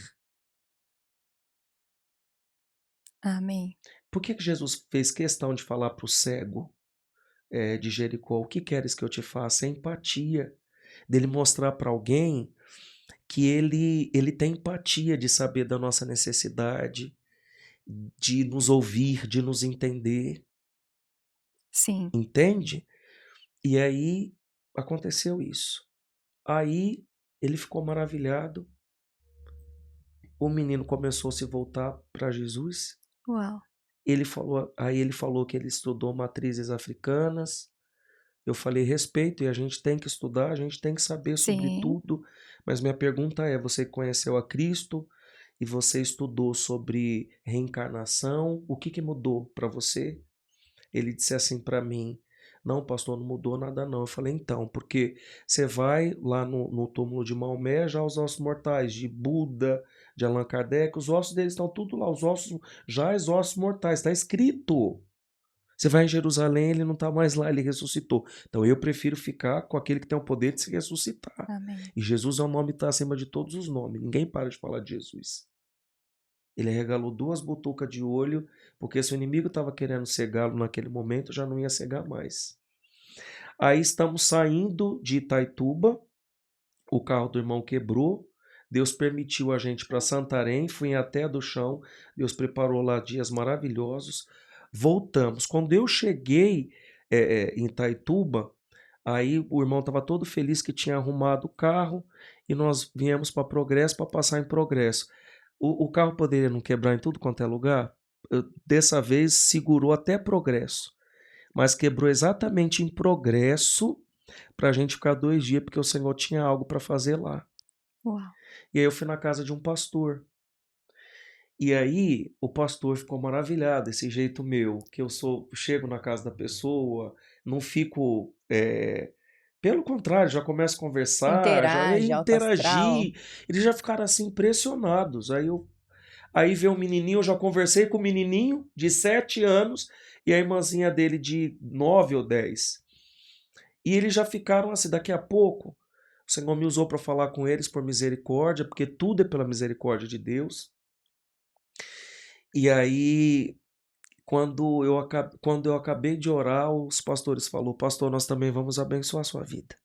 B: Amém.
C: Por que Jesus fez questão de falar para o cego de Jericó: o que queres que eu te faça? É empatia. Dele mostrar para alguém que ele tem empatia de saber da nossa necessidade, de nos ouvir, de nos entender,
B: Sim.
C: entende? E aí aconteceu isso. Aí ele ficou maravilhado, o menino começou a se voltar para Jesus.
B: Uau.
C: Ele falou que ele estudou matrizes africanas. Eu falei: "Respeito, e a gente tem que estudar, a gente tem que saber sobre
B: Sim.
C: tudo". Mas minha pergunta é: você conheceu a Cristo e você estudou sobre reencarnação, o que que mudou para você? Ele disse assim para mim: "Não, pastor, não mudou nada não". Eu falei: "Então, porque você vai lá no túmulo de Maomé, já os ossos mortais de Buda, de Allan Kardec, os ossos deles estão tudo lá, os ossos, já os ossos mortais, está escrito. Você vai em Jerusalém, ele não está mais lá, ele ressuscitou. Então eu prefiro ficar com aquele que tem o poder de se ressuscitar.
B: Amém.
C: E Jesus é o nome que está acima de todos os nomes. Ninguém para de falar de Jesus". Ele regalou 2 butucas de olho, porque se o inimigo estava querendo cegá-lo naquele momento, já não ia cegar mais. Aí estamos saindo de Itaituba, o carro do irmão quebrou, Deus permitiu a gente para Santarém, fui até do chão, Deus preparou lá dias maravilhosos, voltamos. Quando eu cheguei em Itaituba, aí o irmão estava todo feliz que tinha arrumado o carro e nós viemos para Progresso para passar em Progresso. O carro poderia não quebrar em tudo quanto é lugar? Dessa vez segurou até Progresso, mas quebrou exatamente em Progresso para a gente ficar 2 dias, porque o Senhor tinha algo para fazer lá.
B: Uau.
C: E aí eu fui na casa de um pastor. E aí o pastor ficou maravilhado, esse jeito meu, que chego na casa da pessoa, não fico. Pelo contrário, já começo a conversar, já
A: Interage, alto astral.
C: interagir. Eles já ficaram assim impressionados. Aí veio o menininho, eu já conversei com o menininho de 7 anos e a irmãzinha dele de 9 ou 10. E eles já ficaram assim, daqui a pouco, o Senhor me usou para falar com eles por misericórdia, porque tudo é pela misericórdia de Deus. E aí, quando eu acabei de orar, os pastores falaram: "Pastor, nós também vamos abençoar a sua vida".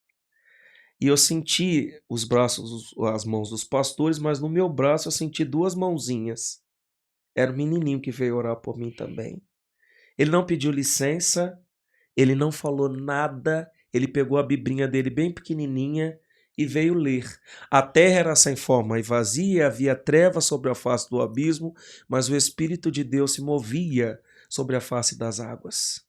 C: E eu senti os braços, as mãos dos pastores, mas no meu braço eu senti 2 mãozinhas. Era o menininho que veio orar por mim também. Ele não pediu licença, ele não falou nada, ele pegou a biblinha dele bem pequenininha e veio ler. A terra era sem forma e vazia, havia trevas sobre a face do abismo, mas o Espírito de Deus se movia sobre a face das águas.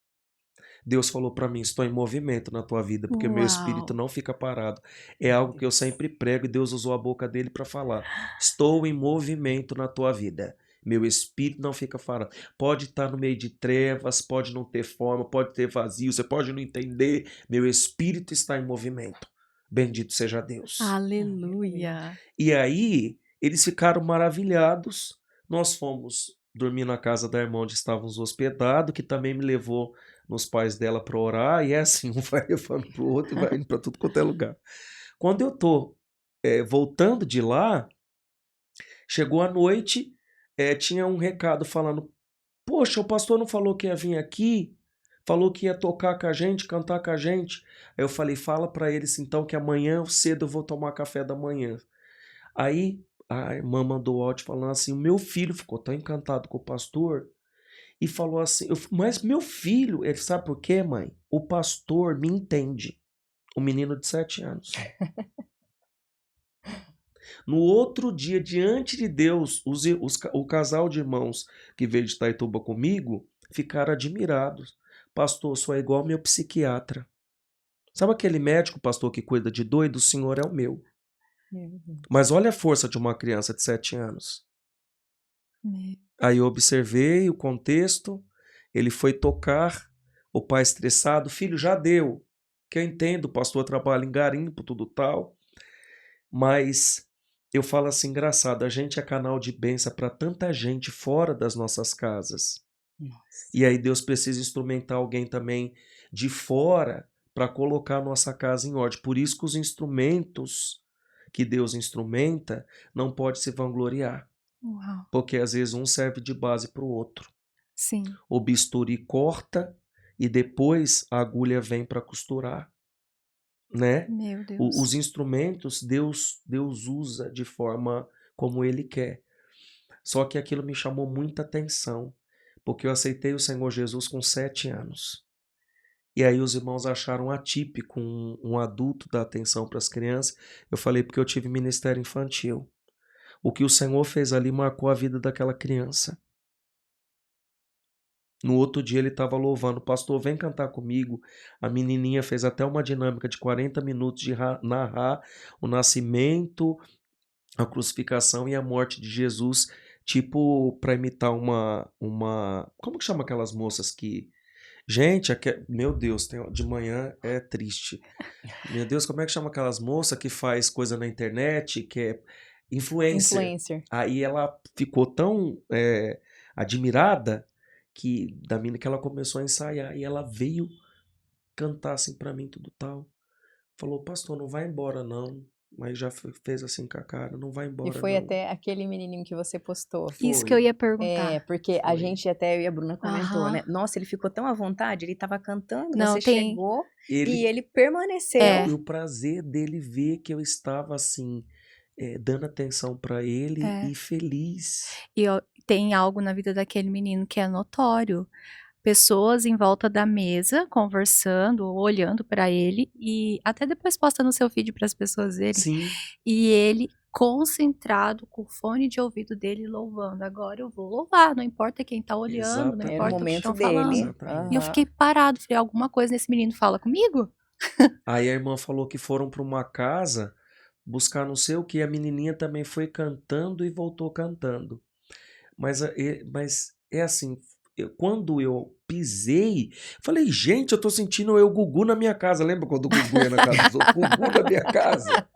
C: Deus falou para mim: "Estou em movimento na tua vida, porque o meu espírito
B: Uau.
C: não fica parado". É
A: Meu
C: algo que eu
A: Deus.
C: sempre prego e Deus usou a boca dele para falar. Estou em movimento na tua vida. Meu espírito não fica parado. Pode estar no meio de trevas, pode não ter forma, pode ter vazio, você pode não entender. Meu espírito está em movimento. Bendito seja Deus.
A: Aleluia.
B: Aleluia.
C: E aí, eles ficaram maravilhados. Nós fomos dormir na casa da irmã onde estávamos hospedados, que também me levou nos pais dela para orar, e é assim, um vai levando pro outro e vai indo para tudo quanto é lugar. Quando eu tô voltando de lá, chegou a noite, tinha um recado falando: "Poxa, o pastor não falou que ia vir aqui? Falou que ia tocar com a gente, cantar com a gente". Aí eu falei: "Fala para eles então que amanhã cedo eu vou tomar café da manhã". Aí a irmã mandou o áudio falando assim: "O meu filho ficou tão encantado com o pastor e falou assim, mas meu filho", ele sabe por quê, mãe? "O pastor me entende". O menino de 7 anos. No outro dia, diante de Deus, o casal de irmãos que veio de Itaituba comigo ficaram admirados. "Pastor, só é igual meu psiquiatra". Sabe aquele médico, pastor, que cuida de doido? O senhor é o meu.
A: Meu Deus.
C: Mas olha a força de uma criança de 7 anos.
B: Meu.
C: Aí eu observei o contexto, ele foi tocar, o pai estressado: "Filho, já deu". Que eu entendo, o pastor trabalha em garimpo, tudo tal, mas eu falo assim: engraçado, a gente é canal de bênção para tanta gente fora das nossas casas.
A: Nossa.
C: E aí Deus precisa instrumentar alguém também de fora para colocar a nossa casa em ordem. Por isso que os instrumentos que Deus instrumenta não pode se vangloriar,
B: Uau.
C: porque às vezes um serve de base para o outro.
B: Sim.
C: O bisturi corta e depois a agulha vem para costurar. né?
B: Meu
C: Os
B: Deus.
C: instrumentos Deus usa de forma como Ele quer. Só que aquilo me chamou muita atenção, porque eu aceitei o Senhor Jesus com 7 anos. E aí os irmãos acharam atípico um adulto dar atenção para as crianças. Eu falei, porque eu tive ministério infantil. O que o Senhor fez ali marcou a vida daquela criança. No outro dia ele estava louvando, pastor, vem cantar comigo. A menininha fez até uma dinâmica de 40 minutos de narrar o nascimento, a crucificação e a morte de Jesus, tipo para imitar como que chama aquelas moças que... Gente, meu Deus, de manhã é triste. Meu Deus, como é que chama aquelas moças que faz coisa na internet, que é influencer?
A: Influencer.
C: Aí ela ficou tão admirada da mina que ela começou a ensaiar e ela veio cantar assim pra mim tudo tal. Falou, pastor, não vai embora não. Mas já fez assim com a cara, não vai
A: E
C: embora
A: foi
C: não.
A: até aquele menininho que você postou.
B: Isso que eu ia
A: É,
B: perguntar.
A: porque a
C: Foi.
A: gente até, eu e a Bruna comentou,
B: Aham.
A: né? Nossa, ele ficou tão à vontade, ele tava cantando,
B: Não,
A: você
B: tem.
A: chegou e
C: Ele,
A: ele permaneceu.
B: É.
C: e o prazer dele ver que eu estava assim, dando atenção pra ele
B: É.
C: e feliz.
B: E tem algo na vida daquele menino que é notório. Pessoas em volta da mesa conversando, olhando pra ele e até depois posta no seu feed para as pessoas verem.
C: Sim,
B: E ele concentrado com o fone de ouvido dele louvando. Agora eu vou louvar, não importa quem tá olhando, não
A: Era o
B: importa o que
A: momento
B: estão
A: dele.
B: falando.
C: exatamente.
B: E eu
A: Aham.
B: fiquei parado, falei, alguma coisa nesse menino fala comigo?
C: Aí a irmã falou que foram para uma casa buscar não sei o que, a menininha também foi cantando e voltou cantando. Mas é assim, quando eu pisei, falei, gente, eu tô sentindo eu Gugu na minha casa. Lembra quando o Gugu ia na casa dos outros? Gugu na minha casa.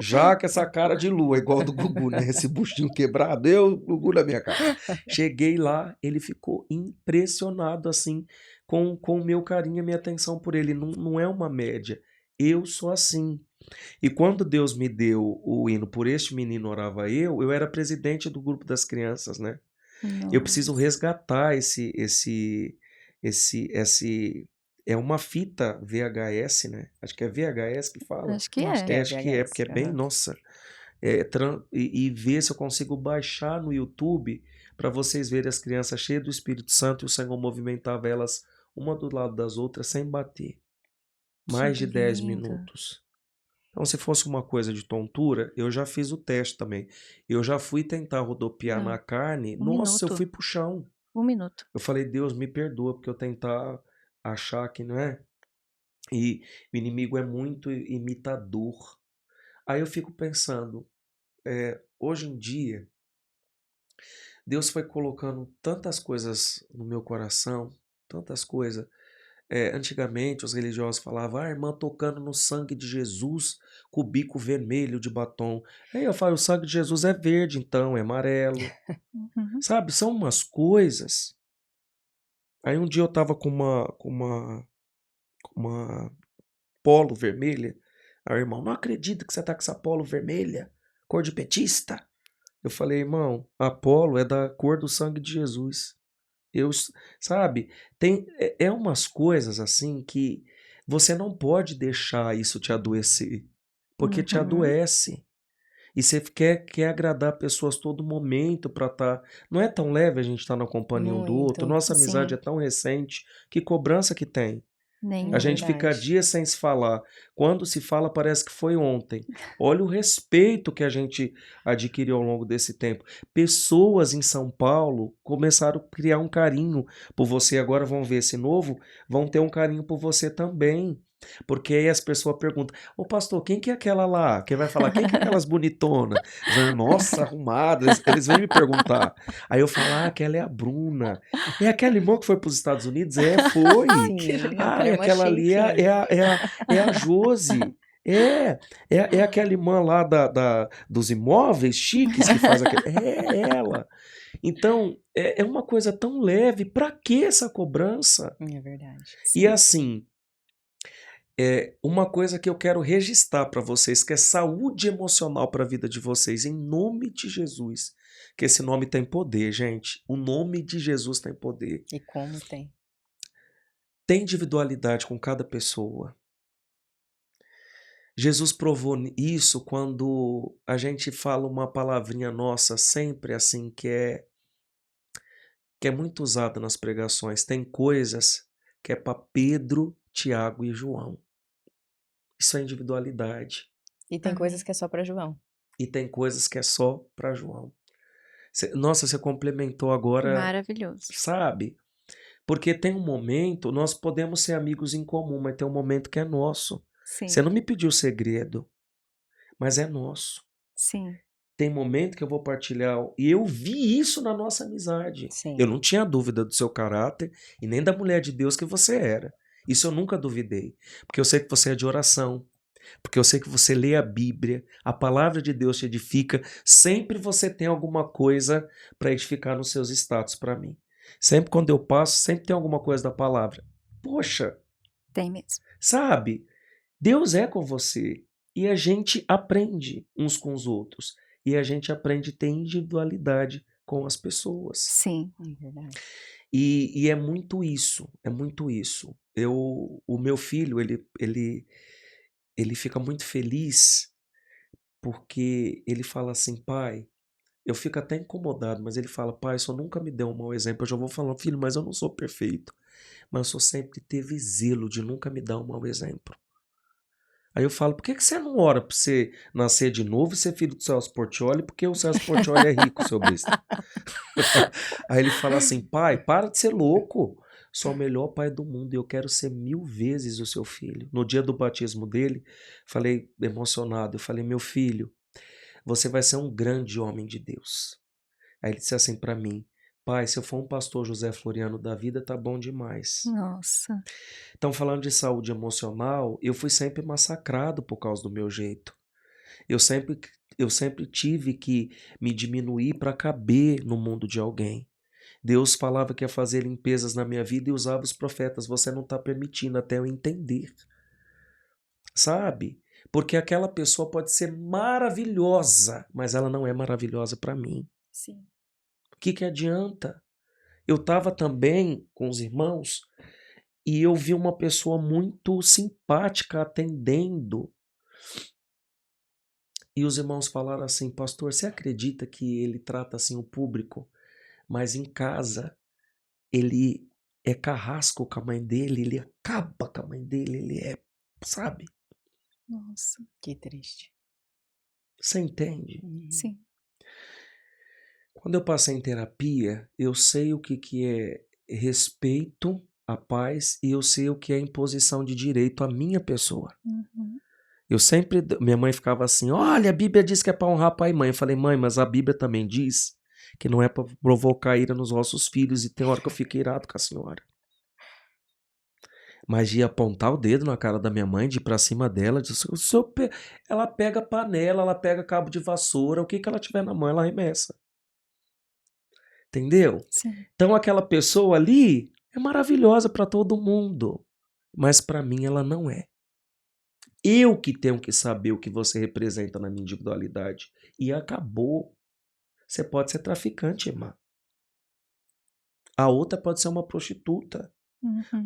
C: Já com essa cara de lua, igual a do Gugu, né? Esse buchinho quebrado, eu, Gugu na minha casa. Cheguei lá, ele ficou impressionado, assim, com o meu carinho e a minha atenção por ele. Não é uma média. Eu sou assim. E quando Deus me deu o hino Por Este Menino Orava Eu era presidente do grupo das crianças, né? Eu preciso
B: Nossa.
C: resgatar esse é uma fita VHS, né? Acho que é VHS que fala.
B: Acho que
A: Acho que
B: é.
A: é
C: Acho que é,
A: VHS.
C: porque é bem,
A: Aham.
C: nossa, e ver se eu consigo baixar no YouTube para vocês verem as crianças cheias do Espírito Santo e o Senhor movimentava elas uma do lado das outras sem bater. Mais
B: Que
C: de 10
B: lindo.
C: minutos. Então, se fosse uma coisa de tontura, eu já fiz o teste também. Eu já fui tentar rodopiar
B: Não.
C: na carne.
B: Um
C: Nossa, eu
B: minuto.
C: fui pro chão.
B: 1 minuto.
C: Eu falei, Deus, me perdoa, porque eu tentar achar que não é. E o inimigo é muito imitador. Aí eu fico pensando, hoje em dia, Deus foi colocando tantas coisas no meu coração, tantas coisas. Antigamente os religiosos falavam, a irmã tocando no sangue de Jesus com o bico vermelho de batom. Aí eu falo, o sangue de Jesus é verde, então, é amarelo.
B: Uhum.
C: Sabe, são umas coisas. Aí um dia eu tava com uma polo vermelha. Aí o irmão, não acredito que você tá com essa polo vermelha, cor de petista. Eu falei, irmão, a polo é da cor do sangue de Jesus. Eu, sabe, é umas coisas assim que você não pode deixar isso te adoecer, porque te
B: Uhum.
C: adoece. E você quer agradar pessoas todo momento para estar. Não é tão leve a gente estar na companhia um do outro.
A: Muito.
C: Nossa amizade
B: Sim.
C: é tão recente. Que cobrança que tem? A
B: Nenhuma.
A: É
C: gente fica
A: verdade.
C: dias sem se falar. Quando se fala, parece que foi ontem. Olha o respeito que a gente adquiriu ao longo desse tempo. Pessoas em São Paulo começaram a criar um carinho por você. Agora vão ver esse novo, vão ter um carinho por você também. Porque aí as pessoas perguntam: Ô pastor, quem que é aquela lá? Quem vai falar? Quem que é aquelas bonitonas? Nossa, arrumadas. Eles vêm me perguntar. Aí eu falo: Ah, aquela é a Bruna. É aquela irmã que foi para os Estados Unidos? Foi.
A: Sim,
C: Ah,
A: aquela
C: e
A: irmã
C: aquela ali
A: chique.
C: é a Josi. É aquela irmã lá dos imóveis chiques que faz aquele. É ela. Então, é uma coisa tão leve. Pra que essa cobrança?
A: É verdade.
C: E
A: Sim.
C: assim, uma coisa que eu quero registrar para vocês, que é saúde emocional para a vida de vocês, em nome de Jesus. Que esse nome tem poder, gente. O nome de Jesus tem poder.
A: E como tem.
C: Tem individualidade com cada pessoa. Jesus provou isso quando a gente fala uma palavrinha nossa sempre assim que é muito usada nas pregações. Tem coisas que é para Pedro, Tiago e João. Isso é individualidade.
A: E tem
B: Amém.
A: coisas que é só para João.
C: E tem coisas que é só para João. Nossa, você complementou agora,
B: Maravilhoso.
C: sabe? Porque tem um momento, nós podemos ser amigos em comum, mas tem um momento que é nosso.
B: Sim,
C: Você não me pediu segredo, mas é nosso.
B: sim.
C: Tem momento que eu vou partilhar, e eu vi isso na nossa amizade.
A: Sim.
C: Eu não tinha dúvida do seu caráter e nem da mulher de Deus que você era. Isso eu nunca duvidei, porque eu sei que você é de oração, porque eu sei que você lê a Bíblia, a palavra de Deus te edifica, sempre você tem alguma coisa para edificar nos seus status para mim. Sempre quando eu passo, sempre tem alguma coisa da palavra. Poxa,
B: Tem mesmo.
C: sabe? Deus é com você e a gente aprende uns com os outros e a gente aprende a ter individualidade com as pessoas.
B: Sim.
A: É verdade.
C: E é muito isso, é muito isso. O meu filho, ele fica muito feliz porque ele fala assim, pai, eu fico até incomodado, mas ele fala, pai, só nunca me deu um mau exemplo. Eu já vou falando, filho, mas eu não sou perfeito. Mas o senhor sempre teve zelo de nunca me dar um mau exemplo. Aí eu falo, por que você não ora para você nascer de novo e ser filho do Celso Portiolli? Porque o Celso Portiolli é rico, seu besta. Aí ele fala assim, pai, para de ser louco. Sou o melhor pai do mundo e eu quero ser 1000 vezes o seu filho. No dia do batismo dele, falei emocionado, eu falei, meu filho, você vai ser um grande homem de Deus. Aí ele disse assim para mim, pai, se eu for um pastor José Floriano da vida, tá bom demais.
B: Nossa.
C: Então, falando de saúde emocional, eu fui sempre massacrado por causa do meu jeito. Eu sempre tive que me diminuir para caber no mundo de alguém. Deus falava que ia fazer limpezas na minha vida e usava os profetas. Você não está permitindo até eu entender. Sabe? Porque aquela pessoa pode ser maravilhosa, mas ela não é maravilhosa para mim.
B: Sim.
C: O que adianta? Eu estava também com os irmãos e eu vi uma pessoa muito simpática atendendo. E os irmãos falaram assim, pastor, você acredita que ele trata assim o público, mas em casa ele é carrasco com a mãe dele, ele acaba com a mãe dele, ele é, sabe?
B: Nossa.
A: Que triste.
C: Você entende?
B: Sim.
C: Quando eu passei em terapia, eu sei o que é respeito à paz e eu sei o que é imposição de direito à minha pessoa.
B: Uhum.
C: Eu sempre, minha mãe ficava assim, olha, a Bíblia diz que é para honrar pai e mãe. Eu falei, mãe, mas a Bíblia também diz que não é para provocar ira nos vossos filhos, e tem hora que eu fico irado com a senhora. Mas de apontar o dedo na cara da minha mãe, de ir pra cima dela, ela pega panela, ela pega cabo de vassoura, o que ela tiver na mão, ela arremessa. Entendeu?
B: Sim.
C: Então aquela pessoa ali é maravilhosa para todo mundo, mas para mim ela não é. Eu que tenho que saber o que você representa na minha individualidade. E acabou. Você pode ser traficante, irmã. A outra pode ser uma prostituta.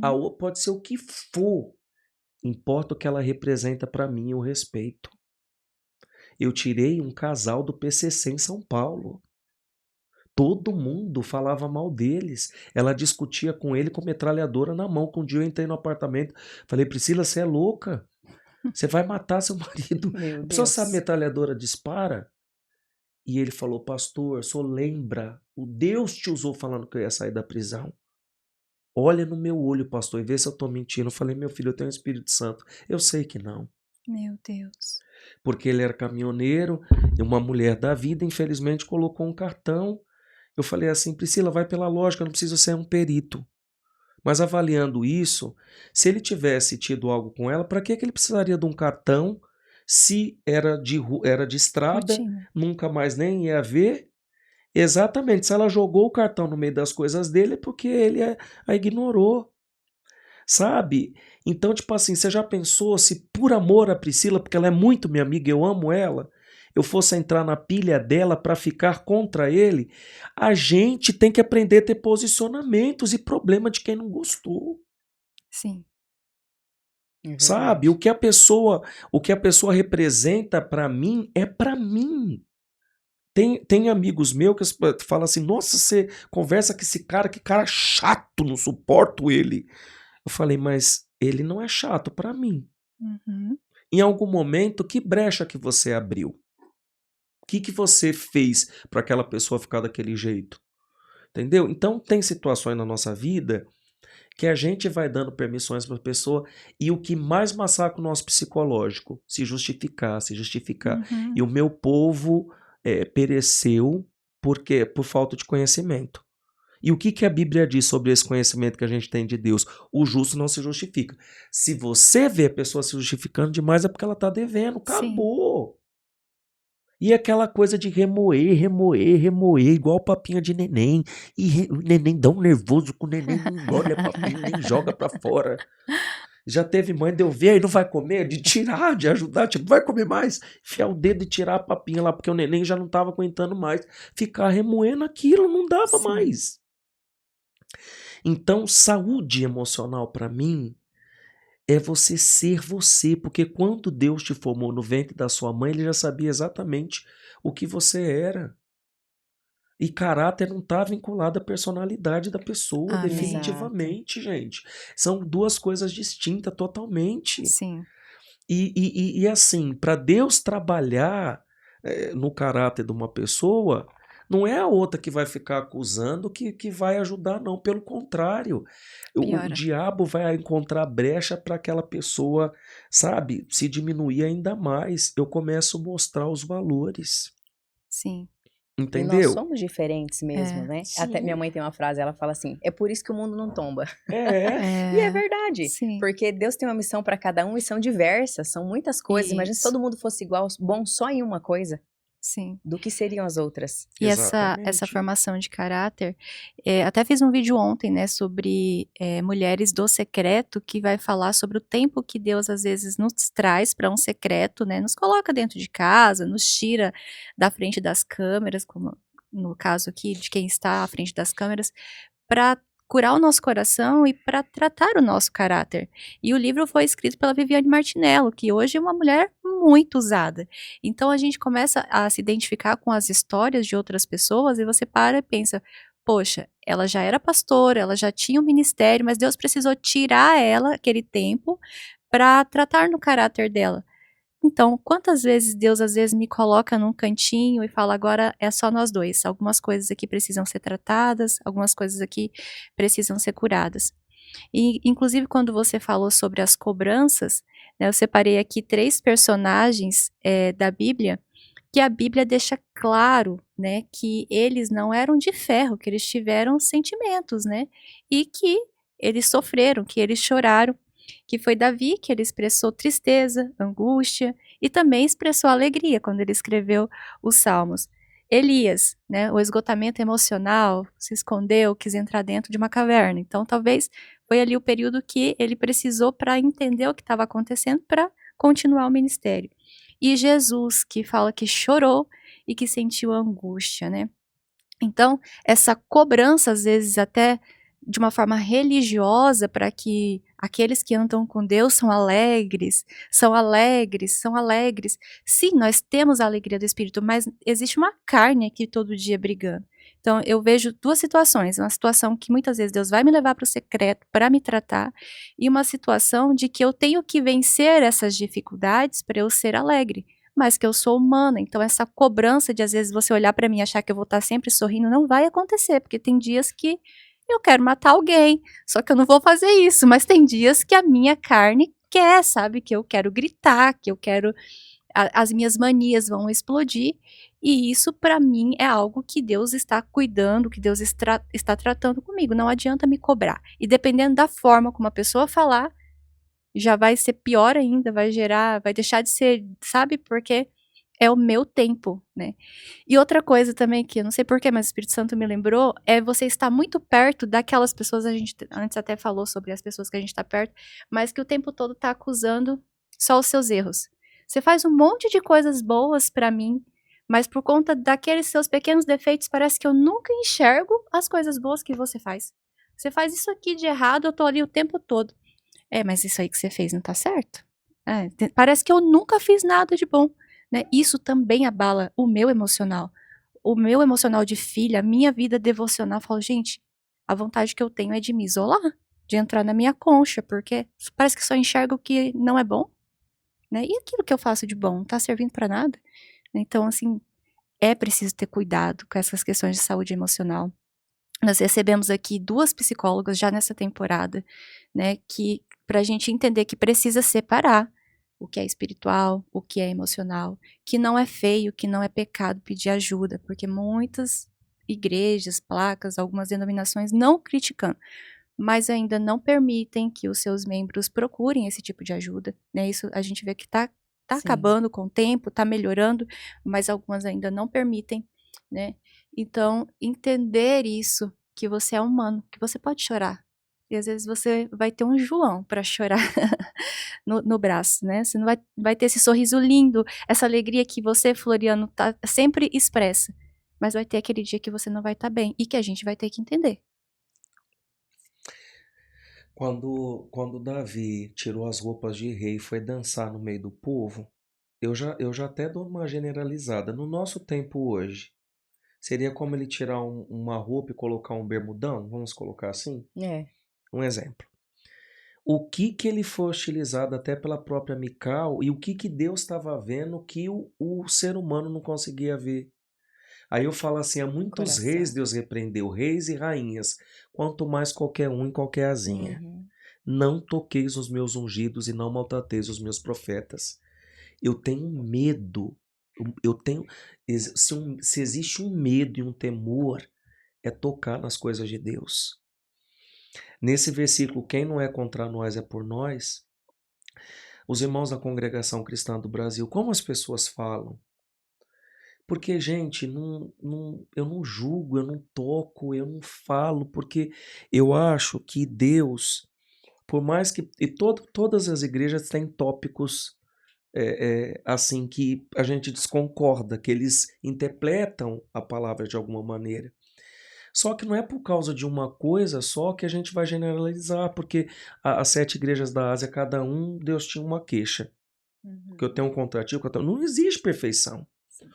C: A
B: Uhum.
C: outra pode ser o que for. Importa o que ela representa para mim, o respeito. Eu tirei um casal do PCC em São Paulo. Todo mundo falava mal deles. Ela discutia com ele com metralhadora na mão. Um dia eu entrei no apartamento, falei, Priscila, você é louca? Você vai matar seu marido.
A: Meu
C: A pessoa
A: Deus.
C: sabe, metralhadora dispara. E ele falou, pastor, só lembra, o Deus te usou falando que eu ia sair da prisão. Olha no meu olho, pastor, e vê se eu estou mentindo. Eu falei, meu filho, eu tenho o Espírito Santo. Eu sei que não.
B: Meu Deus.
C: Porque ele era caminhoneiro e uma mulher da vida, infelizmente, colocou um cartão. Eu falei assim, Priscila, vai pela lógica, não precisa ser um perito. Mas avaliando isso, se ele tivesse tido algo com ela, para que ele precisaria de um cartão se era de estrada,
B: Rotina.
C: nunca mais nem ia ver? Exatamente, se ela jogou o cartão no meio das coisas dele é porque ele a ignorou, sabe? Então, tipo assim, você já pensou se por amor a Priscila, porque ela é muito minha amiga, eu amo ela, eu fosse entrar na pilha dela para ficar contra ele? A gente tem que aprender a ter posicionamentos e problema de quem não gostou.
B: Sim.
A: É
C: Sabe?
A: verdade.
C: O que a pessoa representa pra mim é pra mim. Tem amigos meus que falam assim: "Nossa, você conversa com esse cara, que cara chato, não suporto ele". Eu falei: "Mas ele não é chato pra mim".
B: Uhum.
C: Em algum momento, que brecha que você abriu? O que que você fez para aquela pessoa ficar daquele jeito? Entendeu? Então tem situações na nossa vida que a gente vai dando permissões para a pessoa e o que mais massacra o nosso psicológico, se justificar, se justificar. E
B: Uhum.
C: o meu povo pereceu porque por falta de conhecimento. E o que que a Bíblia diz sobre esse conhecimento que a gente tem de Deus? O justo não se justifica. Se você vê a pessoa se justificando demais é porque ela está devendo.
B: Sim.
C: Acabou. E aquela coisa de remoer, remoer, remoer, igual papinha de neném. E o neném dá um nervoso que o neném não engole a papinha, nem joga pra fora. Já teve mãe de eu ver e não vai comer, de tirar, de ajudar, tipo, vai comer mais. Enfiar o dedo e tirar a papinha lá, porque o neném já não tava aguentando mais. Ficar remoendo aquilo, não dava
B: Sim.
C: mais. Então, saúde emocional pra mim é você ser você, porque quando Deus te formou no ventre da sua mãe, ele já sabia exatamente o que você era. E caráter não está vinculado à personalidade da pessoa,
B: Amém.
A: Exato.
C: definitivamente, gente. São duas coisas distintas totalmente.
B: Sim.
C: E assim, para Deus trabalhar no caráter de uma pessoa, não é a outra que vai ficar acusando que vai ajudar, não. Pelo contrário, o
B: Piora.
C: diabo vai encontrar brecha para aquela pessoa, sabe, se diminuir ainda mais. Eu começo a mostrar os valores,
B: Sim.
A: E nós
C: entendeu?
A: somos diferentes mesmo,
B: É.
A: né? Até minha
C: Sim,
A: mãe tem uma frase, ela fala assim: "É por isso que o mundo não tomba".
C: é.
A: E é
B: É.
A: verdade,
B: Sim.
A: porque Deus tem uma missão para cada um e são diversas, são muitas coisas. Imagina se
B: Isso.
A: todo mundo fosse igual, bom só em uma coisa,
B: Sim.
A: do que seriam as outras?
B: E essa
C: Exatamente.
B: formação de caráter, até fiz um vídeo ontem, né, sobre, mulheres do secreto, que vai falar sobre o tempo que Deus às vezes nos traz para um secreto, né, nos coloca dentro de casa, nos tira da frente das câmeras, como no caso aqui de quem está à frente das câmeras, para curar o nosso coração e para tratar o nosso caráter. E o livro foi escrito pela Viviane Martinello, que hoje é uma mulher muito usada. Então a gente começa a se identificar com as histórias de outras pessoas e você para e pensa: poxa, ela já era pastora, ela já tinha um ministério, mas Deus precisou tirar ela aquele tempo para tratar no caráter dela. Então, quantas vezes Deus às vezes me coloca num cantinho e fala: "Agora é só nós 2. Algumas coisas aqui precisam ser tratadas, algumas coisas aqui precisam ser curadas". E inclusive quando você falou sobre as cobranças, né, eu separei aqui 3 personagens, da Bíblia, que a Bíblia deixa claro, né, que eles não eram de ferro, que eles tiveram sentimentos, né, e que eles sofreram, que eles choraram, que foi Davi, que ele expressou tristeza, angústia e também expressou alegria quando ele escreveu os Salmos. Elias, né, o esgotamento emocional, se escondeu, quis entrar dentro de uma caverna. Então, talvez foi ali o período que ele precisou para entender o que estava acontecendo para continuar o ministério. E Jesus, que fala que chorou e que sentiu angústia, né. Então, essa cobrança, às vezes, até de uma forma religiosa, para que aqueles que andam com Deus são alegres, são alegres, são alegres. Sim, nós temos a alegria do Espírito, mas existe uma carne aqui todo dia brigando. Então, eu vejo 2 situações, uma situação que muitas vezes Deus vai me levar para o secreto para me tratar, e uma situação de que eu tenho que vencer essas dificuldades para eu ser alegre, mas que eu sou humana, então essa cobrança de às vezes você olhar pra mim e achar que eu vou estar sempre sorrindo, não vai acontecer, porque tem dias que eu quero matar alguém, só que eu não vou fazer isso, mas tem dias que a minha carne quer, sabe, que eu quero gritar, que eu quero as minhas manias vão explodir, e isso pra mim é algo que Deus está cuidando, que Deus está tratando comigo, não adianta me cobrar. E dependendo da forma como a pessoa falar, já vai ser pior ainda, vai deixar de ser, sabe, porque é o meu tempo, né. E outra coisa também que eu não sei porquê, mas o Espírito Santo me lembrou, é você estar muito perto daquelas pessoas, a gente antes até falou sobre as pessoas que a gente tá perto, mas que o tempo todo tá acusando só os seus erros. Você faz um monte de coisas boas pra mim, mas por conta daqueles seus pequenos defeitos, parece que eu nunca enxergo as coisas boas que você faz. Você faz isso aqui de errado, eu tô ali o tempo todo. Mas isso aí que você fez não tá certo. Parece que eu nunca fiz nada de bom, né? Isso também abala o meu emocional. O meu emocional de filha, a minha vida devocional. Eu falo, gente, a vontade que eu tenho é de me isolar, de entrar na minha concha, porque parece que só enxergo o que não é bom, né? E aquilo que eu faço de bom não tá servindo pra nada. Então, assim, é preciso ter cuidado com essas questões de saúde emocional. Nós recebemos aqui 2 psicólogas já nessa temporada, né, que pra gente entender que precisa separar o que é espiritual, o que é emocional, que não é feio, que não é pecado pedir ajuda, porque muitas igrejas, placas, algumas denominações, não criticando, mas ainda não permitem que os seus membros procurem esse tipo de ajuda, né, isso a gente vê que tá
A: Sim.
B: acabando com o tempo, tá melhorando, mas algumas ainda não permitem, né. Então, entender isso, que você é humano, que você pode chorar. E às vezes você vai ter um João para chorar no braço, né? Você não vai ter esse sorriso lindo, essa alegria que você, Floriano, sempre expressa. Mas vai ter aquele dia que você não vai estar bem e que a gente vai ter que entender.
C: Quando Davi tirou as roupas de rei e foi dançar no meio do povo, eu já até dou uma generalizada. No nosso tempo hoje, seria como ele tirar uma roupa e colocar um bermudão? Vamos colocar assim?
A: É.
C: Um exemplo. O que ele foi hostilizado até pela própria Mical e o que Deus estava vendo que o ser humano não conseguia ver. Aí eu falo assim, há muitos reis
A: Coração.
C: Deus repreendeu, reis e rainhas, quanto mais qualquer um em qualquer asinha.
A: Uhum.
C: Não toqueis os meus ungidos e não maltrateis os meus profetas. Eu tenho medo, eu tenho, se existe um medo e um temor, é tocar nas coisas de Deus. Nesse versículo, quem não é contra nós é por nós, os irmãos da congregação cristã do Brasil, como as pessoas falam? Porque, gente, eu não julgo, eu não toco, eu não falo, porque eu acho que Deus, por mais que. E todas as igrejas têm tópicos assim que a gente desconcorda, que eles interpretam a palavra de alguma maneira. Só que não é por causa de uma coisa só que a gente vai generalizar, porque as 7 igrejas da Ásia, cada um, Deus tinha uma queixa. Que eu
A: Uhum.
C: tenho um contrativo, não existe perfeição.
A: Sim.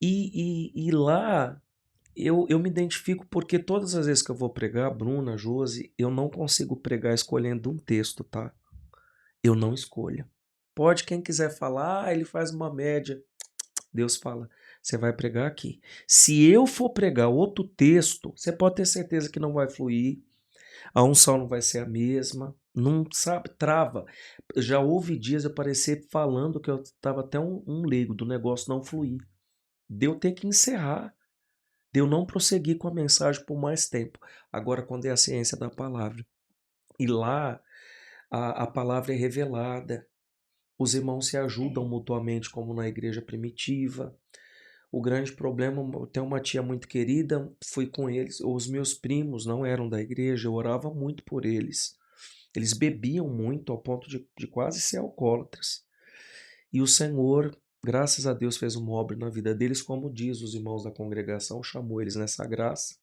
C: E lá eu me identifico porque todas as vezes que eu vou pregar, Bruna, Josi, eu não consigo pregar escolhendo um texto, tá? Eu não escolho. Pode quem quiser falar, ele faz uma média. Deus fala, você vai pregar aqui. Se eu for pregar outro texto, você pode ter certeza que não vai fluir, a unção não vai ser a mesma, não sabe, trava. Já houve dias eu parecer falando que eu estava até um leigo do negócio não fluir. De eu ter que encerrar, de eu não prosseguir com a mensagem por mais tempo. Agora, quando é a ciência da palavra, e lá a palavra é revelada, os irmãos se ajudam mutuamente, como na igreja primitiva. O grande problema, eu tenho uma tia muito querida, fui com eles, os meus primos não eram da igreja, eu orava muito por eles. Eles bebiam muito ao ponto de quase ser alcoólatras. E o Senhor, graças a Deus, fez uma obra na vida deles, como diz os irmãos da congregação, chamou eles nessa graça.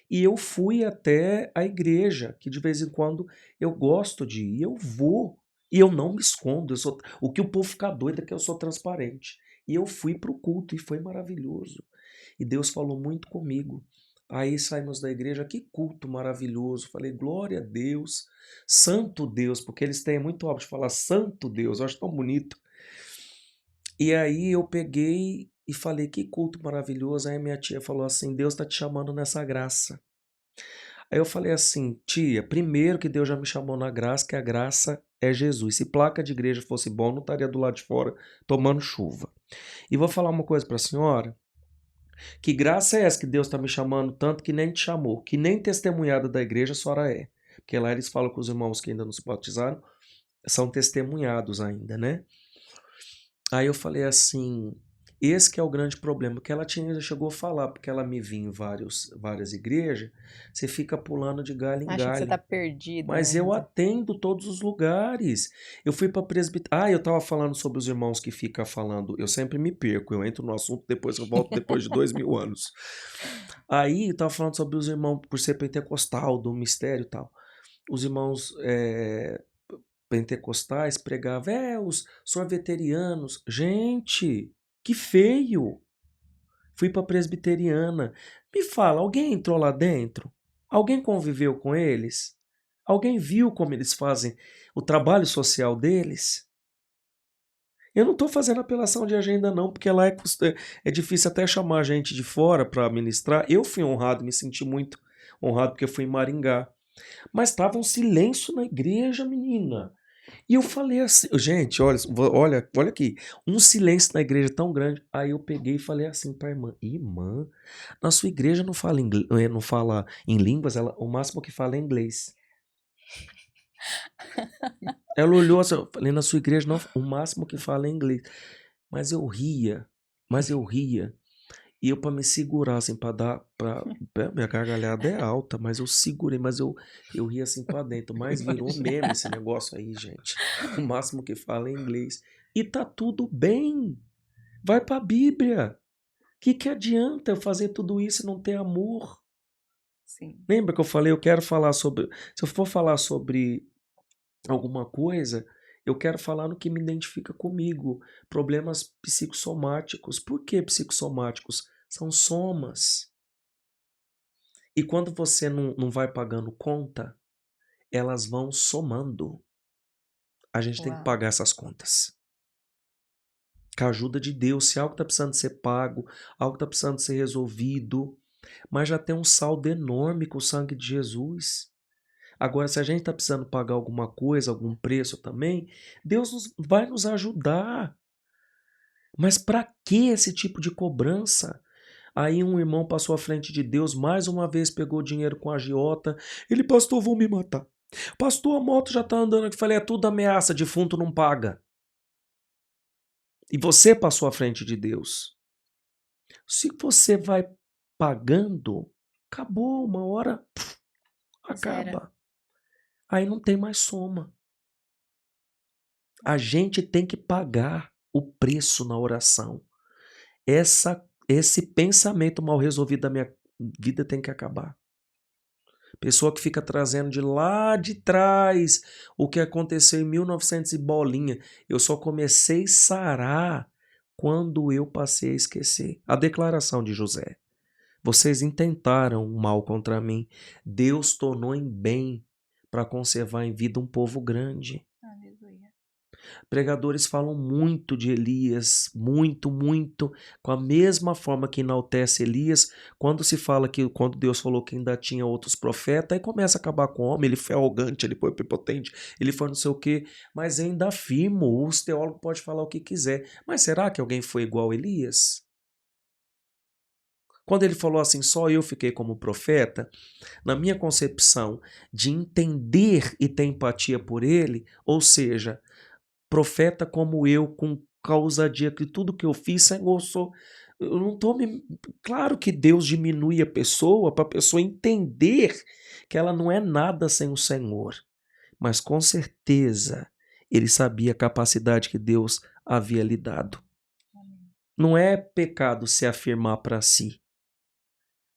C: E eu fui até a igreja, que de vez em quando eu gosto de ir, eu vou. E eu não me escondo, o que o povo fica doido é que eu sou transparente. E eu fui para o culto e foi maravilhoso. E Deus falou muito comigo. Aí saímos da igreja, que culto maravilhoso. Falei, glória a Deus, santo Deus, porque eles têm muito hábito de falar santo Deus, eu acho tão bonito. E aí eu peguei e falei, que culto maravilhoso. Aí minha tia falou assim, Deus está te chamando nessa graça. Aí eu falei assim, tia, primeiro que Deus já me chamou na graça, que a graça é Jesus. Se placa de igreja fosse bom, não estaria do lado de fora tomando chuva. E vou falar uma coisa para a senhora, que graça é essa que Deus está me chamando tanto que nem te chamou, que nem testemunhada da igreja a senhora é. Porque lá eles falam que os irmãos que ainda não se batizaram são testemunhados ainda, né? Aí eu falei assim, esse que é o grande problema, que ela já chegou a falar, porque ela me viu em várias igrejas, você fica pulando de galho em
A: Acha que você tá
C: galho.
A: perdido,
C: Mas
A: né?
C: eu atendo todos os lugares. Eu fui para presbitério. Eu estava falando sobre os irmãos que ficam falando. Eu sempre me perco. Eu entro no assunto, depois eu volto depois de 2000 anos. Aí eu estava falando sobre os irmãos, por ser pentecostal, do mistério e tal. Os irmãos pentecostais pregavam, os sorveterianos. Gente, que feio! Fui para presbiteriana. Me fala, alguém entrou lá dentro? Alguém conviveu com eles? Alguém viu como eles fazem o trabalho social deles? Eu não estou fazendo apelação de agenda não, porque lá é difícil até chamar gente de fora para ministrar. Eu fui honrado, me senti muito honrado porque eu fui em Maringá. Mas estava um silêncio na igreja, menina. E eu falei assim, gente, olha aqui, um silêncio na igreja tão grande. Aí eu peguei e falei assim para a irmã, irmã, na sua igreja não fala, não fala em línguas, o máximo que fala é inglês. Ela olhou assim, eu falei, na sua igreja não, o máximo que fala é inglês. Mas eu ria. E eu, para me segurar, assim, minha gargalhada é alta, mas eu segurei, mas eu ri assim para dentro. Mas virou meme esse negócio aí, gente. O máximo que fala é inglês. E tá tudo bem. Vai para a Bíblia. Que adianta eu fazer tudo isso e não ter amor?
B: Sim.
C: Lembra que eu falei, eu quero falar sobre. Se eu for falar sobre alguma coisa, eu quero falar no que me identifica comigo. Problemas psicossomáticos. Por que psicossomáticos? São somas. E quando você não vai pagando conta, elas vão somando. A gente tem que
B: Uau.
C: pagar essas contas. Com a ajuda de Deus, se algo está precisando ser pago, algo está precisando ser resolvido, mas já tem um saldo enorme com o sangue de Jesus. Agora, se a gente está precisando pagar alguma coisa, algum preço também, Deus vai nos ajudar. Mas para que esse tipo de cobrança? Aí um irmão passou à frente de Deus, mais uma vez pegou dinheiro com a agiota. Ele, pastor, vão me matar. Pastor, a moto já está andando aqui. Falei, é tudo ameaça, defunto não paga. E você passou à frente de Deus. Se você vai pagando, acabou, uma hora, acaba.
B: Zera.
C: Aí não tem mais soma. A gente tem que pagar o preço na oração. Esse pensamento mal resolvido da minha vida tem que acabar. Pessoa que fica trazendo de lá de trás o que aconteceu em 1900 e bolinha. Eu só comecei a sarar quando eu passei a esquecer. A declaração de José. Vocês intentaram o mal contra mim. Deus tornou em bem para conservar em vida um povo grande.
B: Aleluia.
C: Pregadores falam muito de Elias, muito, com a mesma forma que enaltece Elias, quando se fala que quando Deus falou que ainda tinha outros profetas, aí começa a acabar com o homem, ele foi arrogante, ele foi prepotente, ele foi não sei o quê, mas eu ainda afirmo, os teólogos podem falar o que quiser, mas será que alguém foi igual a Elias? Quando ele falou assim, só eu fiquei como profeta, na minha concepção de entender e ter empatia por ele, ou seja, profeta como eu, com ousadia que tudo que eu fiz, Senhor, eu não tô me... Claro que Deus diminui a pessoa para a pessoa entender que ela não é nada sem o Senhor. Mas com certeza ele sabia a capacidade que Deus havia lhe dado. Não é pecado se afirmar para si.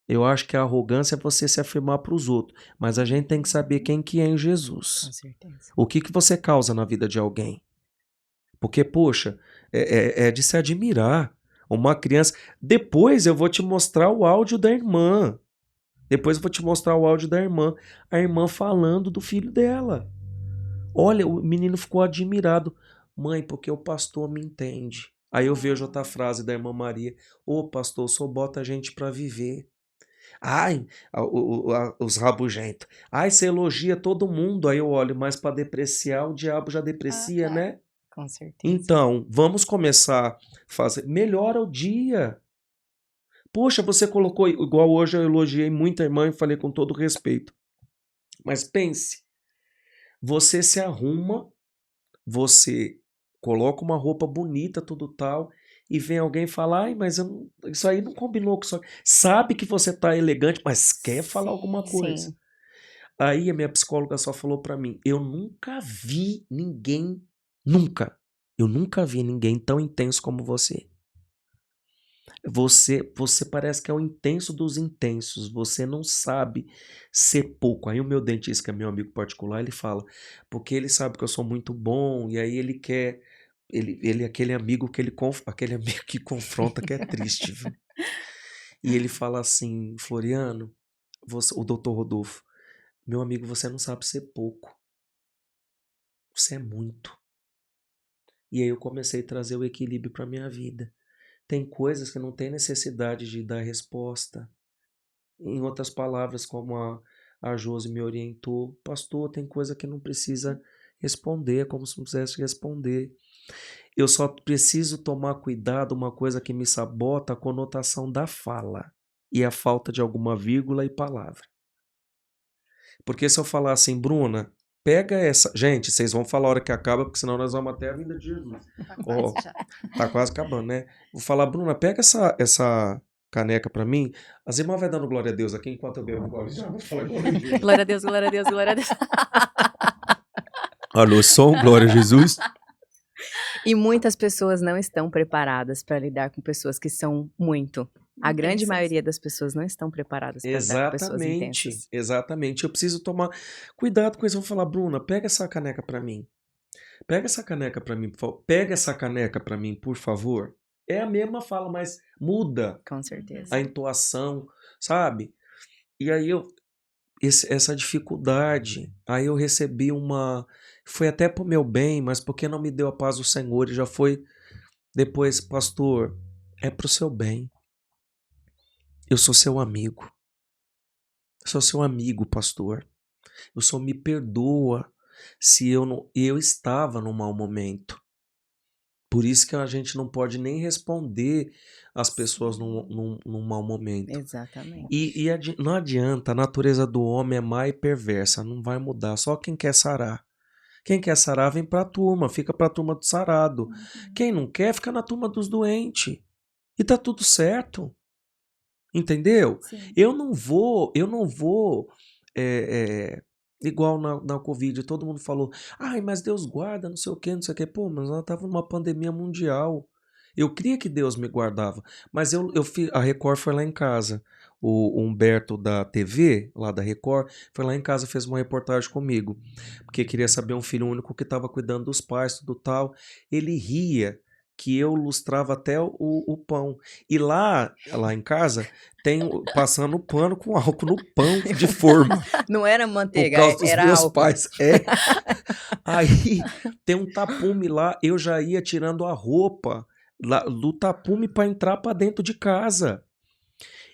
C: Eu acho que a arrogância é você se afirmar para os outros. Mas a gente tem que saber quem que é em Jesus.
A: Com certeza.
C: O que você causa na vida de alguém. Porque, poxa, é de se admirar. Uma criança. Depois eu vou te mostrar o áudio da irmã. A irmã falando do filho dela. Olha, o menino ficou admirado. Mãe, porque o pastor me entende. Aí eu vejo outra frase da irmã Maria. Ô pastor, só bota a gente para viver. Ai, os rabugentos. Ai, você elogia todo mundo. Aí eu olho, mas para depreciar, o diabo já deprecia,
B: claro.
C: né?
A: Com certeza.
C: Então, vamos começar a fazer. Melhora o dia. Poxa, você colocou, igual hoje eu elogiei muita irmã e falei com todo respeito. Mas pense, você se arruma, você coloca uma roupa bonita, tudo tal, e vem alguém falar, ai, mas isso aí não combinou com isso. Sabe que você tá elegante, mas quer falar alguma coisa.
A: Sim.
C: Aí a minha psicóloga só falou pra mim, eu nunca vi ninguém, eu nunca vi ninguém tão intenso como você. Você parece que é o intenso dos intensos, você não sabe ser pouco. Aí o meu dentista, que é meu amigo particular, ele fala, porque ele sabe que eu sou muito bom, e aí ele quer, ele é aquele amigo que aquele amigo que confronta que é triste, viu? E ele fala assim, Floriano, o doutor Rodolfo, meu amigo, você não sabe ser pouco, você é muito. E aí eu comecei a trazer o equilíbrio para minha vida. Tem coisas que não tem necessidade de dar resposta. Em outras palavras, como a Josi me orientou, pastor, tem coisa que não precisa responder, como se não quisesse responder. Eu só preciso tomar cuidado, uma coisa que me sabota a conotação da fala e a falta de alguma vírgula e palavra. Porque se eu falar assim, Bruna, pega essa. Gente, vocês vão falar a hora que acaba, porque senão nós vamos até a vinda de Jesus. Ó, tá quase acabando, né? Vou falar, Bruna, pega essa caneca pra mim. As irmãs vai dando glória a Deus aqui enquanto eu bebo glória a Deus. Vou falar glória a Deus.
B: Glória a Deus, glória a Deus, glória a Deus.
C: Alô, som, glória a Jesus.
A: E muitas pessoas não estão preparadas para lidar com pessoas que são muito. A grande
B: Intensas.
A: maioria das pessoas não estão preparadas para lidar com pessoas
C: Exatamente,
A: intensas.
C: exatamente. Eu preciso tomar cuidado com isso. Eu vou falar, Bruna, pega essa caneca pra mim. Pega essa caneca pra mim, por favor. Pega essa caneca pra mim, por favor. É a mesma fala, mas muda
A: Com certeza.
C: a entoação, sabe? E aí essa dificuldade, aí eu recebi foi até pro meu bem, mas porque não me deu a paz do Senhor, e já foi depois, pastor, é pro seu bem. Eu sou seu amigo. Eu sou seu amigo, pastor. O Senhor me perdoa se eu estava num mau momento. Por isso que a gente não pode nem responder às pessoas num mau momento.
A: Exatamente.
C: E não adianta, a natureza do homem é má e perversa, não vai mudar. Só quem quer sarar. Quem quer sarar vem pra turma, fica pra turma do sarado. Quem não quer, fica na turma dos doentes. E tá tudo certo. Entendeu?
B: Sim.
C: Eu não vou igual na Covid, todo mundo falou, ai, mas Deus guarda, não sei o quê, não sei o quê. Pô, mas ela tava numa pandemia mundial. Eu cria que Deus me guardava, mas a Record foi lá em casa. O Humberto da TV, lá da Record, foi lá em casa, fez uma reportagem comigo, porque queria saber um filho único que estava cuidando dos pais, tudo tal. Ele ria que eu lustrava até o pão. E lá em casa, passando pano com álcool no pão de forma.
A: Não era
C: Por
A: manteiga,
C: causa dos
A: era
C: meus
A: álcool.
C: pais. Aí tem um tapume lá, eu já ia tirando a roupa do tapume para entrar para dentro de casa.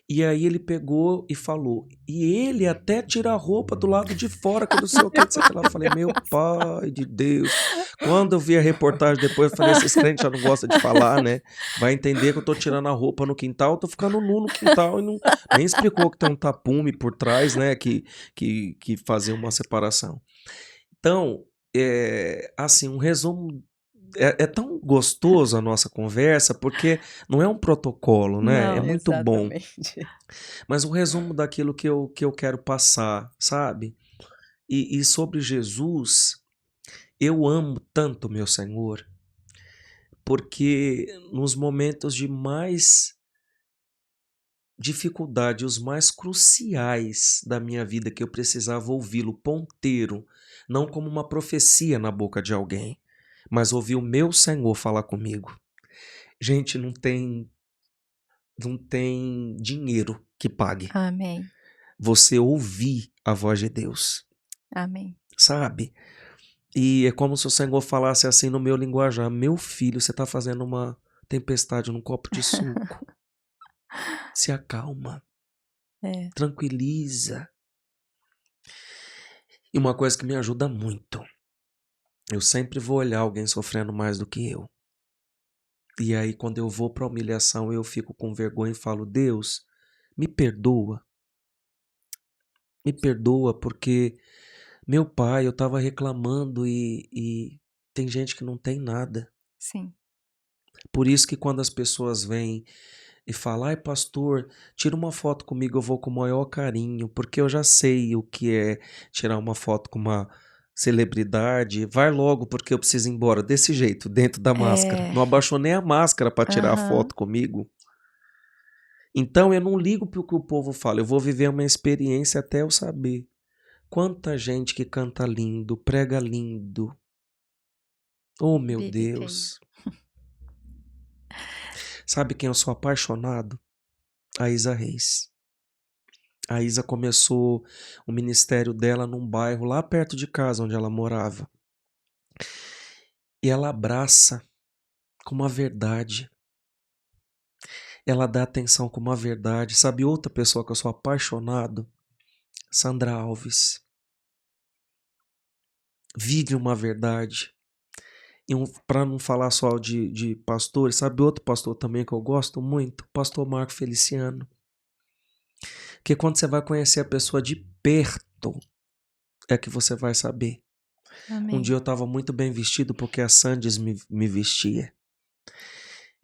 C: E aí ele pegou e falou, e ele até tira a roupa do lado de fora, que não sei o que, não sei o que lá. Eu falei, meu pai de Deus. Quando eu vi a reportagem depois, eu falei, esses crentes já não gostam de falar, né? Vai entender que eu tô tirando a roupa no quintal, eu tô ficando nu no quintal, e nem explicou que tem um tapume por trás, né, que fazia uma separação. Então, assim, um resumo. É tão gostoso a nossa conversa, porque não é um protocolo, né?
B: Não.
C: É muito bom.
A: Exatamente.
C: Mas um resumo daquilo que eu quero passar, sabe? E sobre Jesus, eu amo tanto meu Senhor, porque nos momentos de mais dificuldade, os mais cruciais da minha vida, que eu precisava ouvi-lo ponteiro, não como uma profecia na boca de alguém, mas ouvir o meu Senhor falar comigo. Gente, não tem dinheiro que pague
B: Amém.
C: você ouvir a voz de Deus,
B: Amém.
C: sabe? E é como se o Senhor falasse assim no meu linguajar, meu filho, você está fazendo uma tempestade num copo de suco. Se acalma,
B: É.
C: tranquiliza. E uma coisa que me ajuda muito, eu sempre vou olhar alguém sofrendo mais do que eu. E aí quando eu vou para a humilhação, eu fico com vergonha e falo, Deus, me perdoa. Me perdoa porque meu pai, eu estava reclamando e tem gente que não tem nada.
B: Sim.
C: Por isso que quando as pessoas vêm e falam, ai pastor, tira uma foto comigo, eu vou com o maior carinho, porque eu já sei o que é tirar uma foto com uma celebridade. Vai logo porque eu preciso ir embora. Desse jeito, dentro da máscara.
B: É.
C: Não abaixou nem a máscara para tirar a
B: Aham.
C: foto comigo. Então eu não ligo para o que o povo fala, eu vou viver uma experiência até eu saber. Quanta gente que canta lindo, prega lindo. Oh, meu
B: Vive quem?
C: Deus. Sabe quem eu sou apaixonado? A Isa Reis. A Isa começou o ministério dela num bairro lá perto de casa, onde ela morava. E ela abraça com uma verdade. Ela dá atenção com uma verdade. Sabe outra pessoa que eu sou apaixonado? Sandra Alves. Vive uma verdade. E para não falar só de pastores, sabe outro pastor também que eu gosto muito? O pastor Marco Feliciano. Porque quando você vai conhecer a pessoa de perto, é que você vai saber.
B: Amém.
C: Um dia eu estava muito bem vestido porque a Sandes me vestia.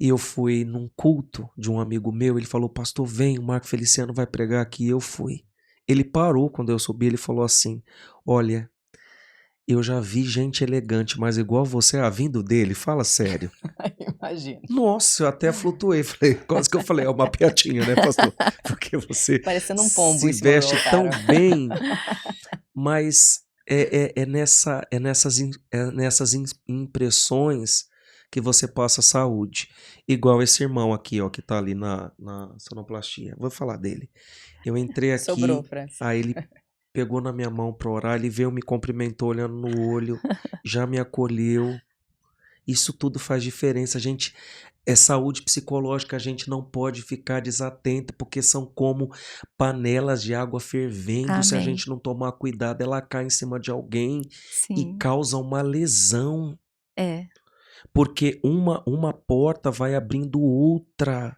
C: E eu fui num culto de um amigo meu, ele falou, pastor, vem, o Marco Feliciano vai pregar aqui, e eu fui. Ele parou quando eu subi, ele falou assim, olha, eu já vi gente elegante, mas igual você, vindo dele, fala sério.
A: Imagina.
C: Nossa, eu até flutuei, falei, quase que eu falei, é uma piadinha, né, pastor? Porque você
A: Parecendo um pombo
C: se
A: em cima do
C: veste tão
A: altar.
C: bem, mas é nessas impressões que você passa saúde. Igual esse irmão aqui, ó, que tá ali na sonoplastia. Vou falar dele. Eu entrei
A: Sobrou,
C: aqui,
A: Francis.
C: aí ele pegou na minha mão para orar, ele veio, me cumprimentou olhando no olho, já me acolheu. Isso tudo faz diferença, gente. É saúde psicológica, a gente não pode ficar desatento, porque são como panelas de água fervendo. Se a
B: Amém.
C: gente não tomar cuidado, ela cai em cima de alguém e
B: Sim.
C: causa uma lesão,
B: É.
C: porque uma porta vai abrindo outra.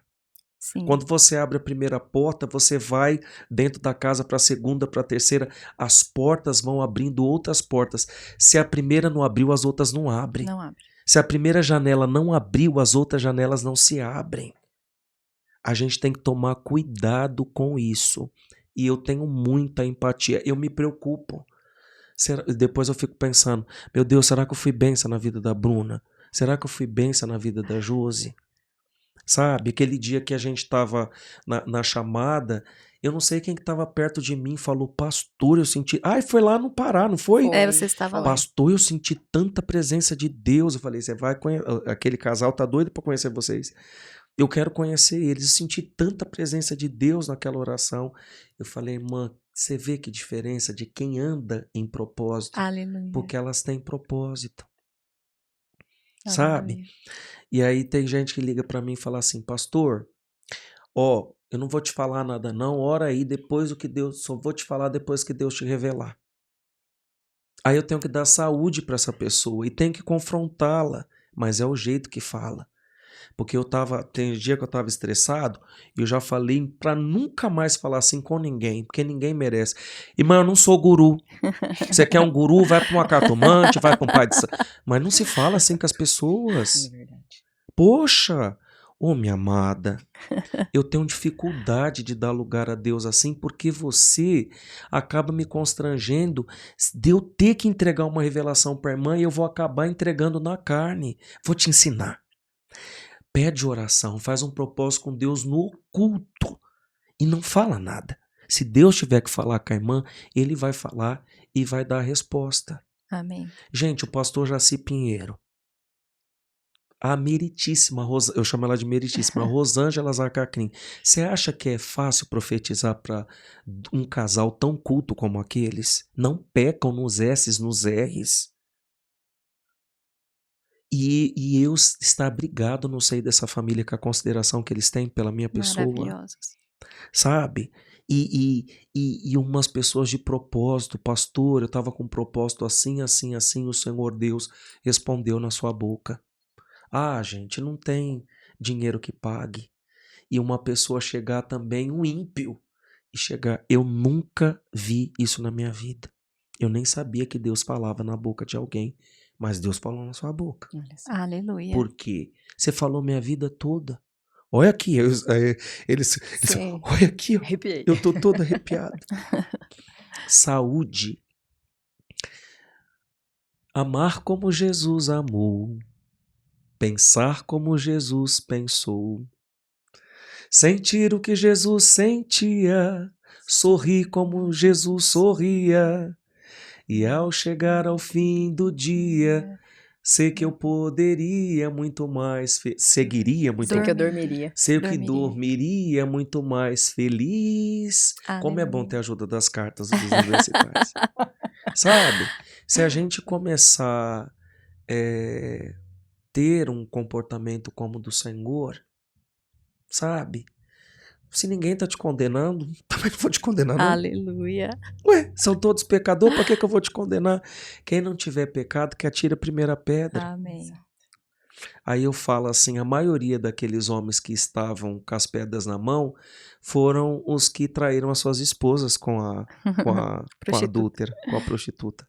B: Sim.
C: Quando você abre a primeira porta, você vai dentro da casa para a segunda, para a terceira, as portas vão abrindo outras portas. Se a primeira não abriu, as outras não abrem.
B: Não abre.
C: Se a primeira janela não abriu, as outras janelas não se abrem. A gente tem que tomar cuidado com isso. E eu tenho muita empatia. Eu me preocupo. Depois eu fico pensando, meu Deus, será que eu fui bênção na vida da Bruna? Será que eu fui bênção na vida da Josi? Sabe, aquele dia que a gente estava na chamada, eu não sei quem que estava perto de mim, falou, pastor, eu senti... Ai, foi lá no Pará, não foi?
B: É, você estava lá.
C: Pastor, eu senti tanta presença de Deus. Eu falei, você vai conhecer... Aquele casal tá doido para conhecer vocês. Eu quero conhecer eles. Eu senti tanta presença de Deus naquela oração. Eu falei, irmã, você vê que diferença de quem anda em propósito,
B: Aleluia.
C: porque elas têm propósito.
B: Aleluia.
C: Sabe? E aí tem gente que liga para mim e fala assim, pastor, ó, eu não vou te falar nada não, ora aí depois do que Deus, só vou te falar depois que Deus te revelar. Aí eu tenho que dar saúde para essa pessoa e tenho que confrontá-la, mas é o jeito que fala. Porque tem dia que eu tava estressado e eu já falei para nunca mais falar assim com ninguém, porque ninguém merece. Irmão, eu não sou guru. Você quer um guru, vai para uma cartomante, vai para um pai de mas não se fala assim com as pessoas.
A: É verdade.
C: Poxa, ô minha amada, eu tenho dificuldade de dar lugar a Deus assim porque você acaba me constrangendo de eu ter que entregar uma revelação para a irmã e eu vou acabar entregando na carne. Vou te ensinar. Pede oração, faz um propósito com Deus no oculto e não fala nada. Se Deus tiver que falar com a irmã, ele vai falar e vai dar a resposta.
B: Amém.
C: Gente, o pastor Jaci Pinheiro, a meritíssima, eu chamo ela de meritíssima, Rosângela Zarcacrim. Você acha que é fácil profetizar para um casal tão culto como aqueles? Não pecam nos S's, nos R's. E eu estar brigado no seio dessa família com a consideração que eles têm pela minha pessoa,
B: Maravilhosos.
C: sabe? E umas pessoas de propósito, pastor, eu estava com um propósito assim, assim, assim, o Senhor Deus respondeu na sua boca. Ah, gente, não tem dinheiro que pague. E uma pessoa chegar também, um ímpio, e chegar, eu nunca vi isso na minha vida. Eu nem sabia que Deus falava na boca de alguém, mas Deus falou na sua boca.
A: Olha só.
B: Aleluia.
C: Por quê? Você falou minha vida toda. Olha aqui, eles
A: Sim.
C: olha aqui, ó,
A: Arrepiei.
C: eu tô todo arrepiado. Saúde. Amar como Jesus amou. Pensar como Jesus pensou. sentir o que Jesus sentia, sorrir como Jesus sorria, e ao chegar ao fim do dia, sei que eu poderia muito mais, seguiria muito,
A: Sei que eu dormiria.
C: sei que dormiria muito mais feliz. Como é bom
B: Aleluia.
C: ter a ajuda das cartas dos universitários. Sabe? Se a gente começar ter um comportamento como o do Senhor, sabe? Se ninguém tá te condenando, também não vou te condenar, não.
B: Aleluia.
C: Ué, são todos pecadores, por que eu vou te condenar? Quem não tiver pecado, que atire a primeira pedra.
B: Amém.
C: Aí eu falo assim, a maioria daqueles homens que estavam com as pedras na mão foram os que traíram as suas esposas com a adúltera, com a prostituta.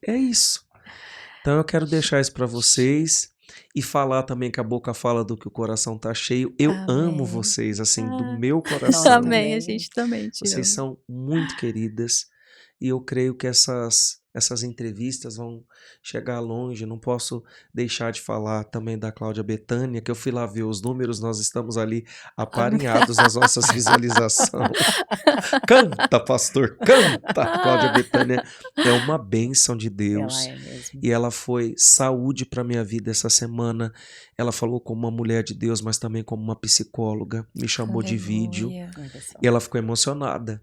C: É isso. Então eu quero deixar isso para vocês e falar também que a boca fala do que o coração tá cheio. Eu amo vocês, assim, do meu coração.
B: Amém, a gente também te
C: Vocês
B: ama.
C: são muito queridas e eu creio que essas entrevistas vão chegar longe. Não posso deixar de falar também da Cláudia Betânia, que eu fui lá ver os números, nós estamos ali aparinhados nas nossas visualizações. Canta, pastor, canta! Cláudia Betânia é uma bênção de Deus.
A: Ela é mesmo.
C: E ela foi saúde para minha vida essa semana. Ela falou como uma mulher de Deus, mas também como uma psicóloga. Me chamou de vídeo.
B: Aleluia.
C: E ela ficou emocionada,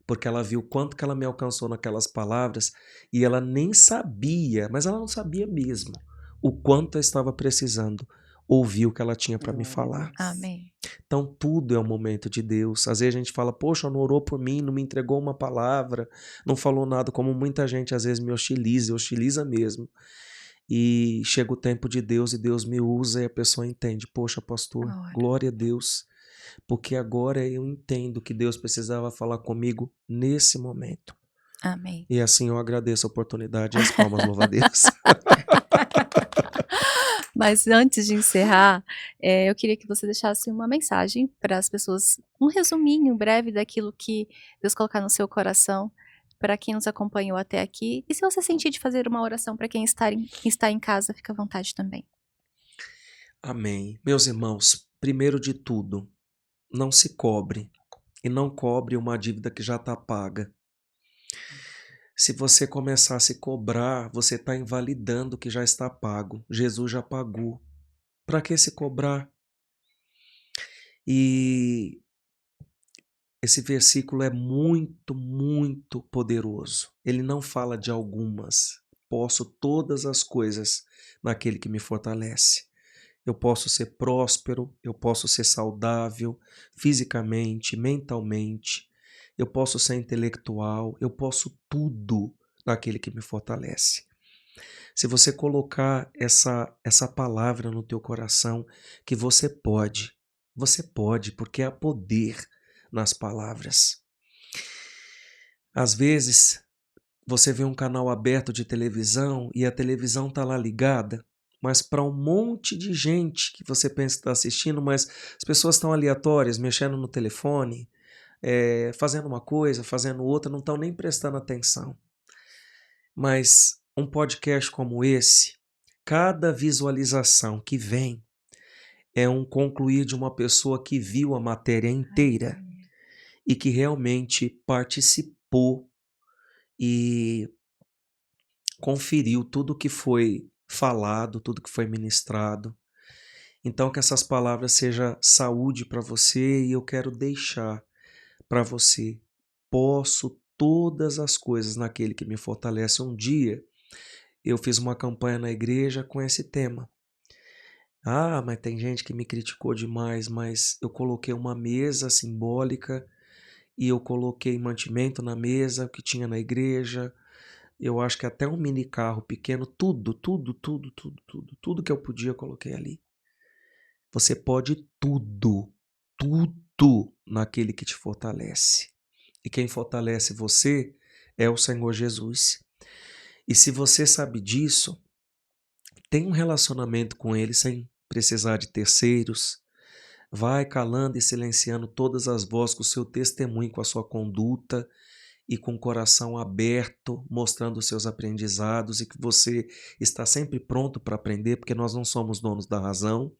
C: porque ela viu o quanto que ela me alcançou naquelas palavras e ela nem sabia, mas ela não sabia mesmo, o quanto eu estava precisando ouvir o que ela tinha para me falar.
B: Amém.
C: Então tudo é um momento de Deus. Às vezes a gente fala, poxa, não orou por mim, não me entregou uma palavra, não falou nada, como muita gente às vezes me hostiliza mesmo. E chega o tempo de Deus e Deus me usa e a pessoa entende, poxa, pastor, glória a Deus, porque agora eu entendo que Deus precisava falar comigo nesse momento.
B: Amém.
C: E assim eu agradeço a oportunidade e as palmas, louva a Deus.
B: Mas antes de encerrar, eu queria que você deixasse uma mensagem para as pessoas, um resuminho breve daquilo que Deus colocar no seu coração, para quem nos acompanhou até aqui. E se você sentir de fazer uma oração para quem está em casa, fica à vontade também.
C: Amém. Meus irmãos, primeiro de tudo, não se cobre e não cobre uma dívida que já está paga. Se você começar a se cobrar, você está invalidando o que já está pago. Jesus já pagou. Para que se cobrar? E esse versículo é muito, muito poderoso. Ele não fala de algumas. Posso todas as coisas naquele que me fortalece. Eu posso ser próspero, eu posso ser saudável fisicamente, mentalmente, eu posso ser intelectual, eu posso tudo naquele que me fortalece. Se você colocar essa palavra no teu coração, que você pode, porque há poder nas palavras. Às vezes, você vê um canal aberto de televisão e a televisão está lá ligada, mas para um monte de gente que você pensa que está assistindo, mas as pessoas estão aleatórias, mexendo no telefone, fazendo uma coisa, fazendo outra, não estão nem prestando atenção. Mas um podcast como esse, cada visualização que vem é um concluir de uma pessoa que viu a matéria inteira e que realmente participou e conferiu tudo que foi falado, tudo que foi ministrado. Então que essas palavras sejam saúde para você e eu quero deixar para você. Posso todas as coisas naquele que me fortalece. Um dia eu fiz uma campanha na igreja com esse tema. Ah, mas tem gente que me criticou demais, mas eu coloquei uma mesa simbólica e eu coloquei mantimento na mesa que tinha na igreja. Eu acho que até um mini carro pequeno, tudo que eu podia eu coloquei ali. Você pode tudo naquele que te fortalece. E quem fortalece você é o Senhor Jesus. E se você sabe disso, tem um relacionamento com Ele sem precisar de terceiros. Vai calando e silenciando todas as vozes com o seu testemunho, com a sua conduta e com o coração aberto, mostrando os seus aprendizados e que você está sempre pronto para aprender, porque nós não somos donos da razão.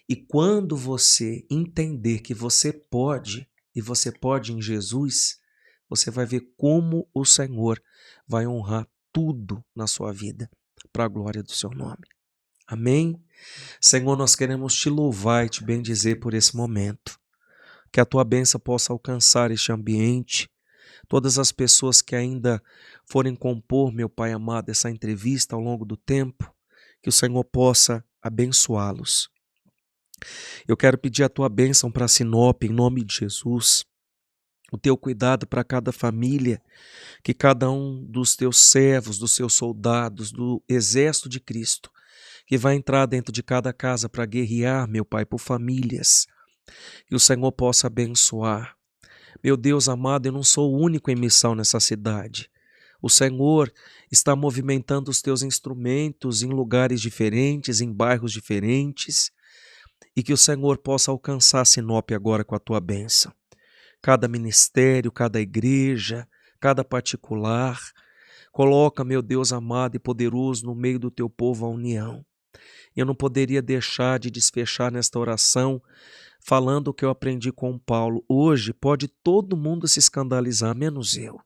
C: E quando você entender que você pode, e você pode em Jesus, você vai ver como o Senhor vai honrar tudo na sua vida, para a glória do seu nome. Amém? Senhor, nós queremos te louvar e te bendizer por esse momento. Que a tua bênção possa alcançar este ambiente. Todas as pessoas que ainda forem compor, meu Pai amado, essa entrevista ao longo do tempo, que o Senhor possa abençoá-los. Eu quero pedir a tua bênção para Sinop, em nome de Jesus. O teu cuidado para cada família, que cada um dos teus servos, dos seus soldados, do exército de Cristo, que vai entrar dentro de cada casa para guerrear, meu Pai, por famílias, que o Senhor possa abençoar. Meu Deus amado, eu não sou o único em missão nessa cidade. O Senhor está movimentando os teus instrumentos em lugares diferentes, em bairros diferentes, e que o Senhor possa alcançar Sinop agora com a tua bênção. Cada ministério, cada igreja, cada particular, coloca, meu Deus amado e poderoso, no meio do teu povo a união. Eu não poderia deixar de desfechar nesta oração falando o que eu aprendi com Paulo. Hoje pode todo mundo se escandalizar, menos eu.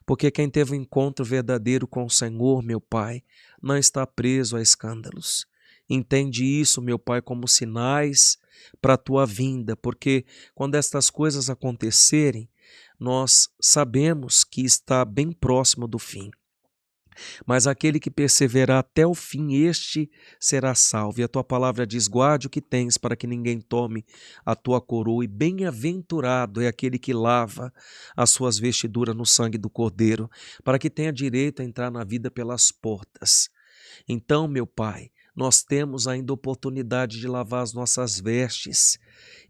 C: Porque quem teve um encontro verdadeiro com o Senhor, meu Pai, não está preso a escândalos. Entende isso, meu Pai, como sinais para a tua vinda, porque quando estas coisas acontecerem, nós sabemos que está bem próximo do fim. Mas aquele que perseverar até o fim, este será salvo. E a tua palavra diz: guarde o que tens para que ninguém tome a tua coroa. E bem-aventurado é aquele que lava as suas vestiduras no sangue do Cordeiro, para que tenha direito a entrar na vida pelas portas. Então, meu Pai, nós temos ainda oportunidade de lavar as nossas vestes.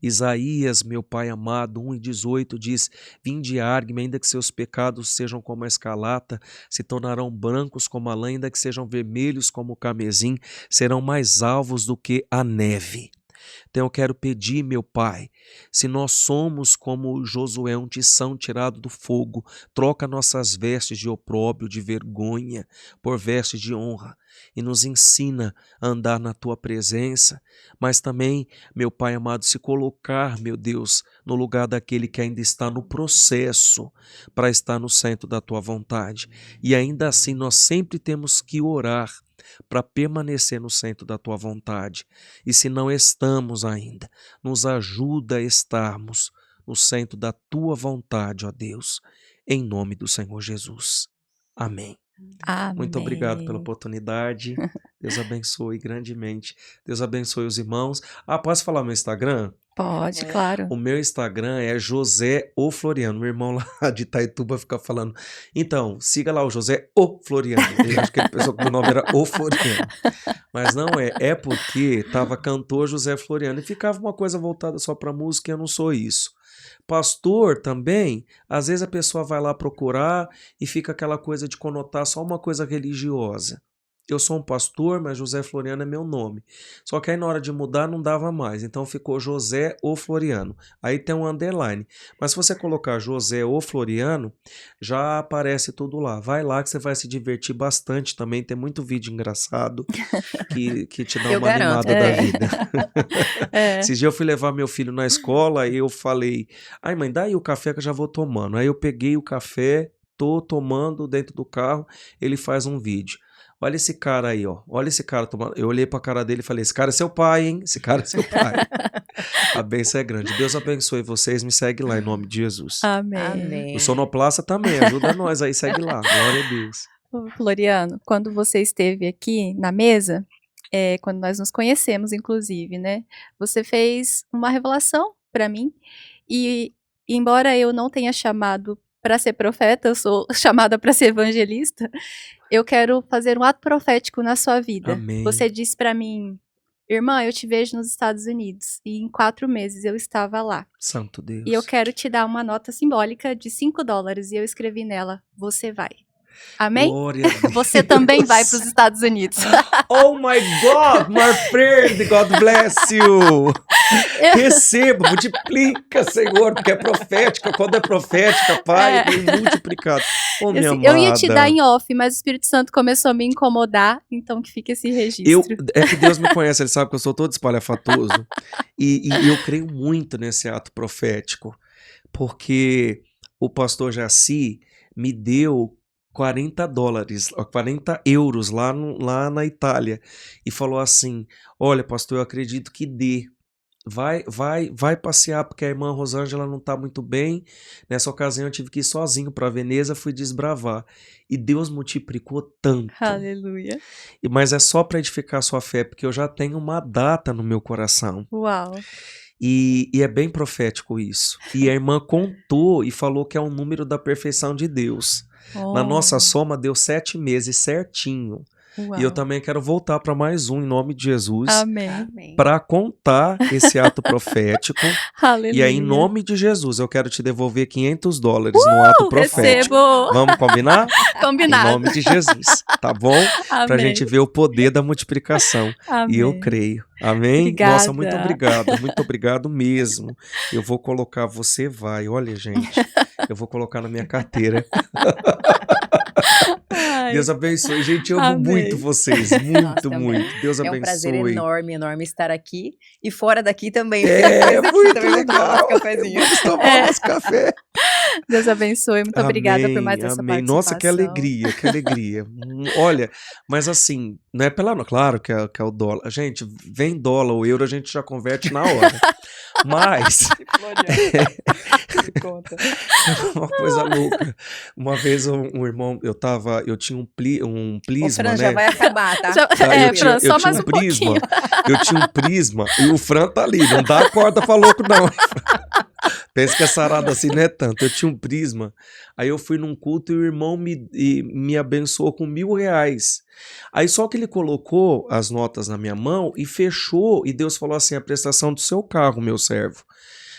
C: Isaías, meu Pai amado, 1:18 diz: vinde e argue-me, ainda que seus pecados sejam como a escarlata, se tornarão brancos como a lã, ainda que sejam vermelhos como o carmesim, serão mais alvos do que a neve. Então eu quero pedir, meu Pai, se nós somos como Josué, um tição tirado do fogo, troca nossas vestes de opróbrio, de vergonha, por vestes de honra, e nos ensina a andar na Tua presença, mas também, meu Pai amado, se colocar, meu Deus, no lugar daquele que ainda está no processo para estar no centro da Tua vontade. E ainda assim nós sempre temos que orar para permanecer no centro da Tua vontade. E se não estamos ainda, nos ajuda a estarmos no centro da Tua vontade, ó Deus, em nome do Senhor Jesus. Amém.
B: Amém.
C: Muito obrigado pela oportunidade. Deus abençoe grandemente. Deus abençoe os irmãos. Posso falar meu Instagram?
B: Pode, claro.
C: O meu Instagram é José O Floriano. Meu irmão lá de Itaituba fica falando. Então, siga lá o José O Floriano. Eu acho que ele pensou que o nome era O Floriano. Mas não é. É porque estava cantor José Floriano e ficava uma coisa voltada só para música e eu não sou isso. Pastor também, às vezes a pessoa vai lá procurar e fica aquela coisa de conotar só uma coisa religiosa. Eu sou um pastor, mas José Floriano é meu nome. Só que aí na hora de mudar não dava mais, então ficou José O Floriano. Aí tem um underline. Mas se você colocar José O Floriano, já aparece tudo lá. Vai lá que você vai se divertir bastante também. Tem muito vídeo engraçado que te dá
A: Eu
C: uma
A: garanto.
C: animada da vida.
B: É.
C: Esses dias eu fui levar meu filho na escola e eu falei: ai mãe, dá aí o café que eu já vou tomando. Aí eu peguei o café, tô tomando dentro do carro, ele faz um vídeo. Olha esse cara aí, ó. Olha esse cara tomando. Eu olhei pra cara dele e falei: esse cara é seu pai, hein? Esse cara é seu pai. A bênção é grande. Deus abençoe vocês. Me segue lá em nome de Jesus.
B: Amém.
A: Amém.
C: O Sonoplasta também. Ajuda nós aí. Segue lá. Glória a Deus.
B: Ô, Floriano, quando você esteve aqui na mesa, quando nós nos conhecemos, inclusive, né? Você fez uma revelação para mim. E embora eu não tenha chamado para ser profeta, eu sou chamada para ser evangelista, eu quero fazer um ato profético na sua vida.
C: Amém.
B: Você disse para mim: irmã, eu te vejo nos Estados Unidos. E em 4 meses eu estava lá.
C: Santo Deus.
B: E eu quero te dar uma nota simbólica de $5. E eu escrevi nela: você vai. Amém?
C: Glória a Deus.
B: Você também vai para os Estados Unidos.
C: Oh my God, my friend, God bless you. Receba, multiplica, Senhor, porque é profética. Quando é profética, Pai, vem multiplicado. Ô, minha
B: Eu ia te dar
C: amada.
B: em off, mas o Espírito Santo começou a me incomodar, então que fica esse registro.
C: É que Deus me conhece, ele sabe que eu sou todo espalhafatoso. E eu creio muito nesse ato profético, porque o pastor Jaci me deu $40, ó, 40 euros lá na Itália, e falou assim: olha, pastor, eu acredito que dê. Vai passear, porque a irmã Rosângela não está muito bem. Nessa ocasião eu tive que ir sozinho para Veneza, fui desbravar. E Deus multiplicou tanto.
B: Aleluia.
C: Mas é só para edificar a sua fé, porque eu já tenho uma data no meu coração.
B: Uau.
C: E é bem profético isso. E a irmã contou e falou que é um número da perfeição de Deus. Na nossa soma deu 7 meses certinho.
B: Uau.
C: E eu também quero voltar para mais um, em nome de Jesus.
B: Amém.
C: Para contar esse ato profético.
B: Aleluia.
C: E aí, em nome de Jesus, eu quero te devolver $500 no ato profético.
B: Recebo.
C: Vamos combinar?
B: Combinado.
C: Em nome de Jesus, tá bom?
B: Amém.
C: Pra gente ver o poder da multiplicação.
B: Amém.
C: E eu creio. Amém?
B: Obrigada.
C: Nossa, muito obrigado mesmo. Eu vou colocar, você vai, olha, gente, eu vou colocar na minha carteira.
B: Ai.
C: Deus abençoe, gente, eu amo
B: Amém.
C: muito vocês,
A: Nós também.
C: muito. Deus
A: É um
C: abençoe.
A: prazer enorme estar aqui. E fora daqui também.
C: É,
A: Depois daqui
C: muito
A: também vou tomar
C: legal.
A: nosso cafezinho.
C: Vamos tomar nosso café.
B: Deus abençoe. Muito obrigada por mais essa
C: Amém.
B: participação.
C: Nossa, que alegria, que alegria. Olha, mas assim, não é claro que é o dólar. Gente, vem dólar ou euro, a gente já converte na hora. Mas uma coisa louca. Uma vez um irmão, eu tinha um
A: O
C: prisma,
A: Fran
C: né?
A: já vai acabar, tá?
B: Já-
C: Tá,
B: É,
C: eu
B: Fran,
C: tinha
B: só mais
C: um
B: um
C: prisma,
B: pouquinho.
C: eu tinha um prisma e o Fran tá ali, não dá a corda pra louco não. Pensa que essa sarada assim não é tanto. Eu tinha um prisma, aí eu fui num culto e o irmão me abençoou com R$1.000. Aí só que ele colocou as notas na minha mão e fechou, e Deus falou assim: a prestação do seu carro, meu servo.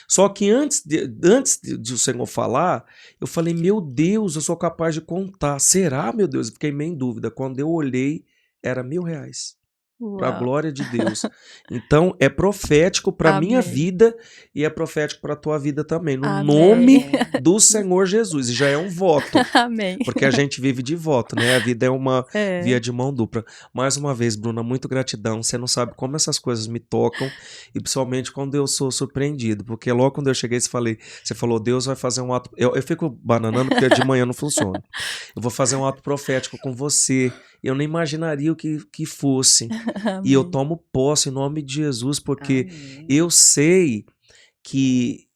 C: Só que antes de o Senhor falar, eu falei: meu Deus, eu sou capaz de contar. Será, meu Deus? Eu fiquei meio em dúvida. Quando eu olhei, era R$1.000. Para a
B: Uau.
C: glória de Deus. Então, é profético para minha
B: Amém.
C: vida e é profético para a tua vida também. No
B: Amém.
C: nome do Senhor Jesus. E já é um voto.
B: Amém.
C: Porque a gente vive de voto, né? A vida é uma
B: É.
C: via de mão dupla. Mais uma vez, Bruna, muito gratidão. Você não sabe como essas coisas me tocam, e principalmente quando eu sou surpreendido. Porque logo quando eu cheguei, você falou, Deus vai fazer um ato. Eu fico bananando porque de manhã não funciona. Eu vou fazer um ato profético com você. Eu nem imaginaria o que fosse. E eu
B: Amém.
C: tomo posse em nome de Jesus, porque
A: Amém.
C: eu sei que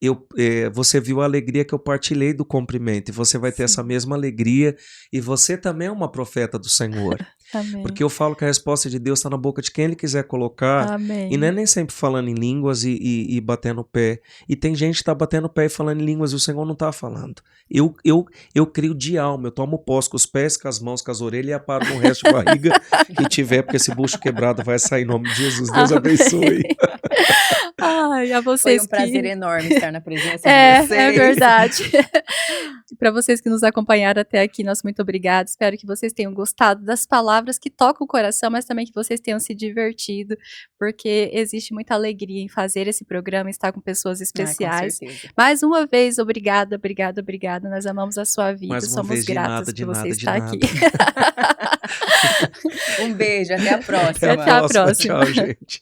C: você viu a alegria que eu partilhei do cumprimento, e você vai ter essa mesma alegria, e você também é uma profeta do Senhor.
B: Amém.
C: Porque eu falo que a resposta de Deus está na boca de quem Ele quiser colocar,
B: Amém.
C: e não é nem sempre falando em línguas e batendo o pé. E tem gente que está batendo o pé e falando em línguas e o Senhor não está falando. Eu creio de alma, eu tomo posse com os pés, com as mãos, com as orelhas e aparo no resto de barriga que tiver, porque esse bucho quebrado vai sair em nome de Jesus. Deus
B: Amém.
C: abençoe.
B: Ai, a
A: Foi
B: vocês
A: um prazer
B: que...
A: enorme estar na presença de
B: É
A: vocês.
B: verdade. Para vocês que nos acompanharam até aqui, nosso muito obrigado. Espero que vocês tenham gostado das palavras que tocam o coração, mas também que vocês tenham se divertido, porque existe muita alegria em fazer esse programa, estar com pessoas especiais.
A: Com certeza.
B: Mais uma vez, obrigada, obrigada, obrigada. Nós amamos a sua vida,
C: Mais uma
B: somos
C: vez, de
B: gratos
C: nada, de
B: por você
C: nada, de
B: estar
C: nada.
B: aqui.
A: Um beijo, até a próxima.
B: Até a próxima.
C: Tchau, gente.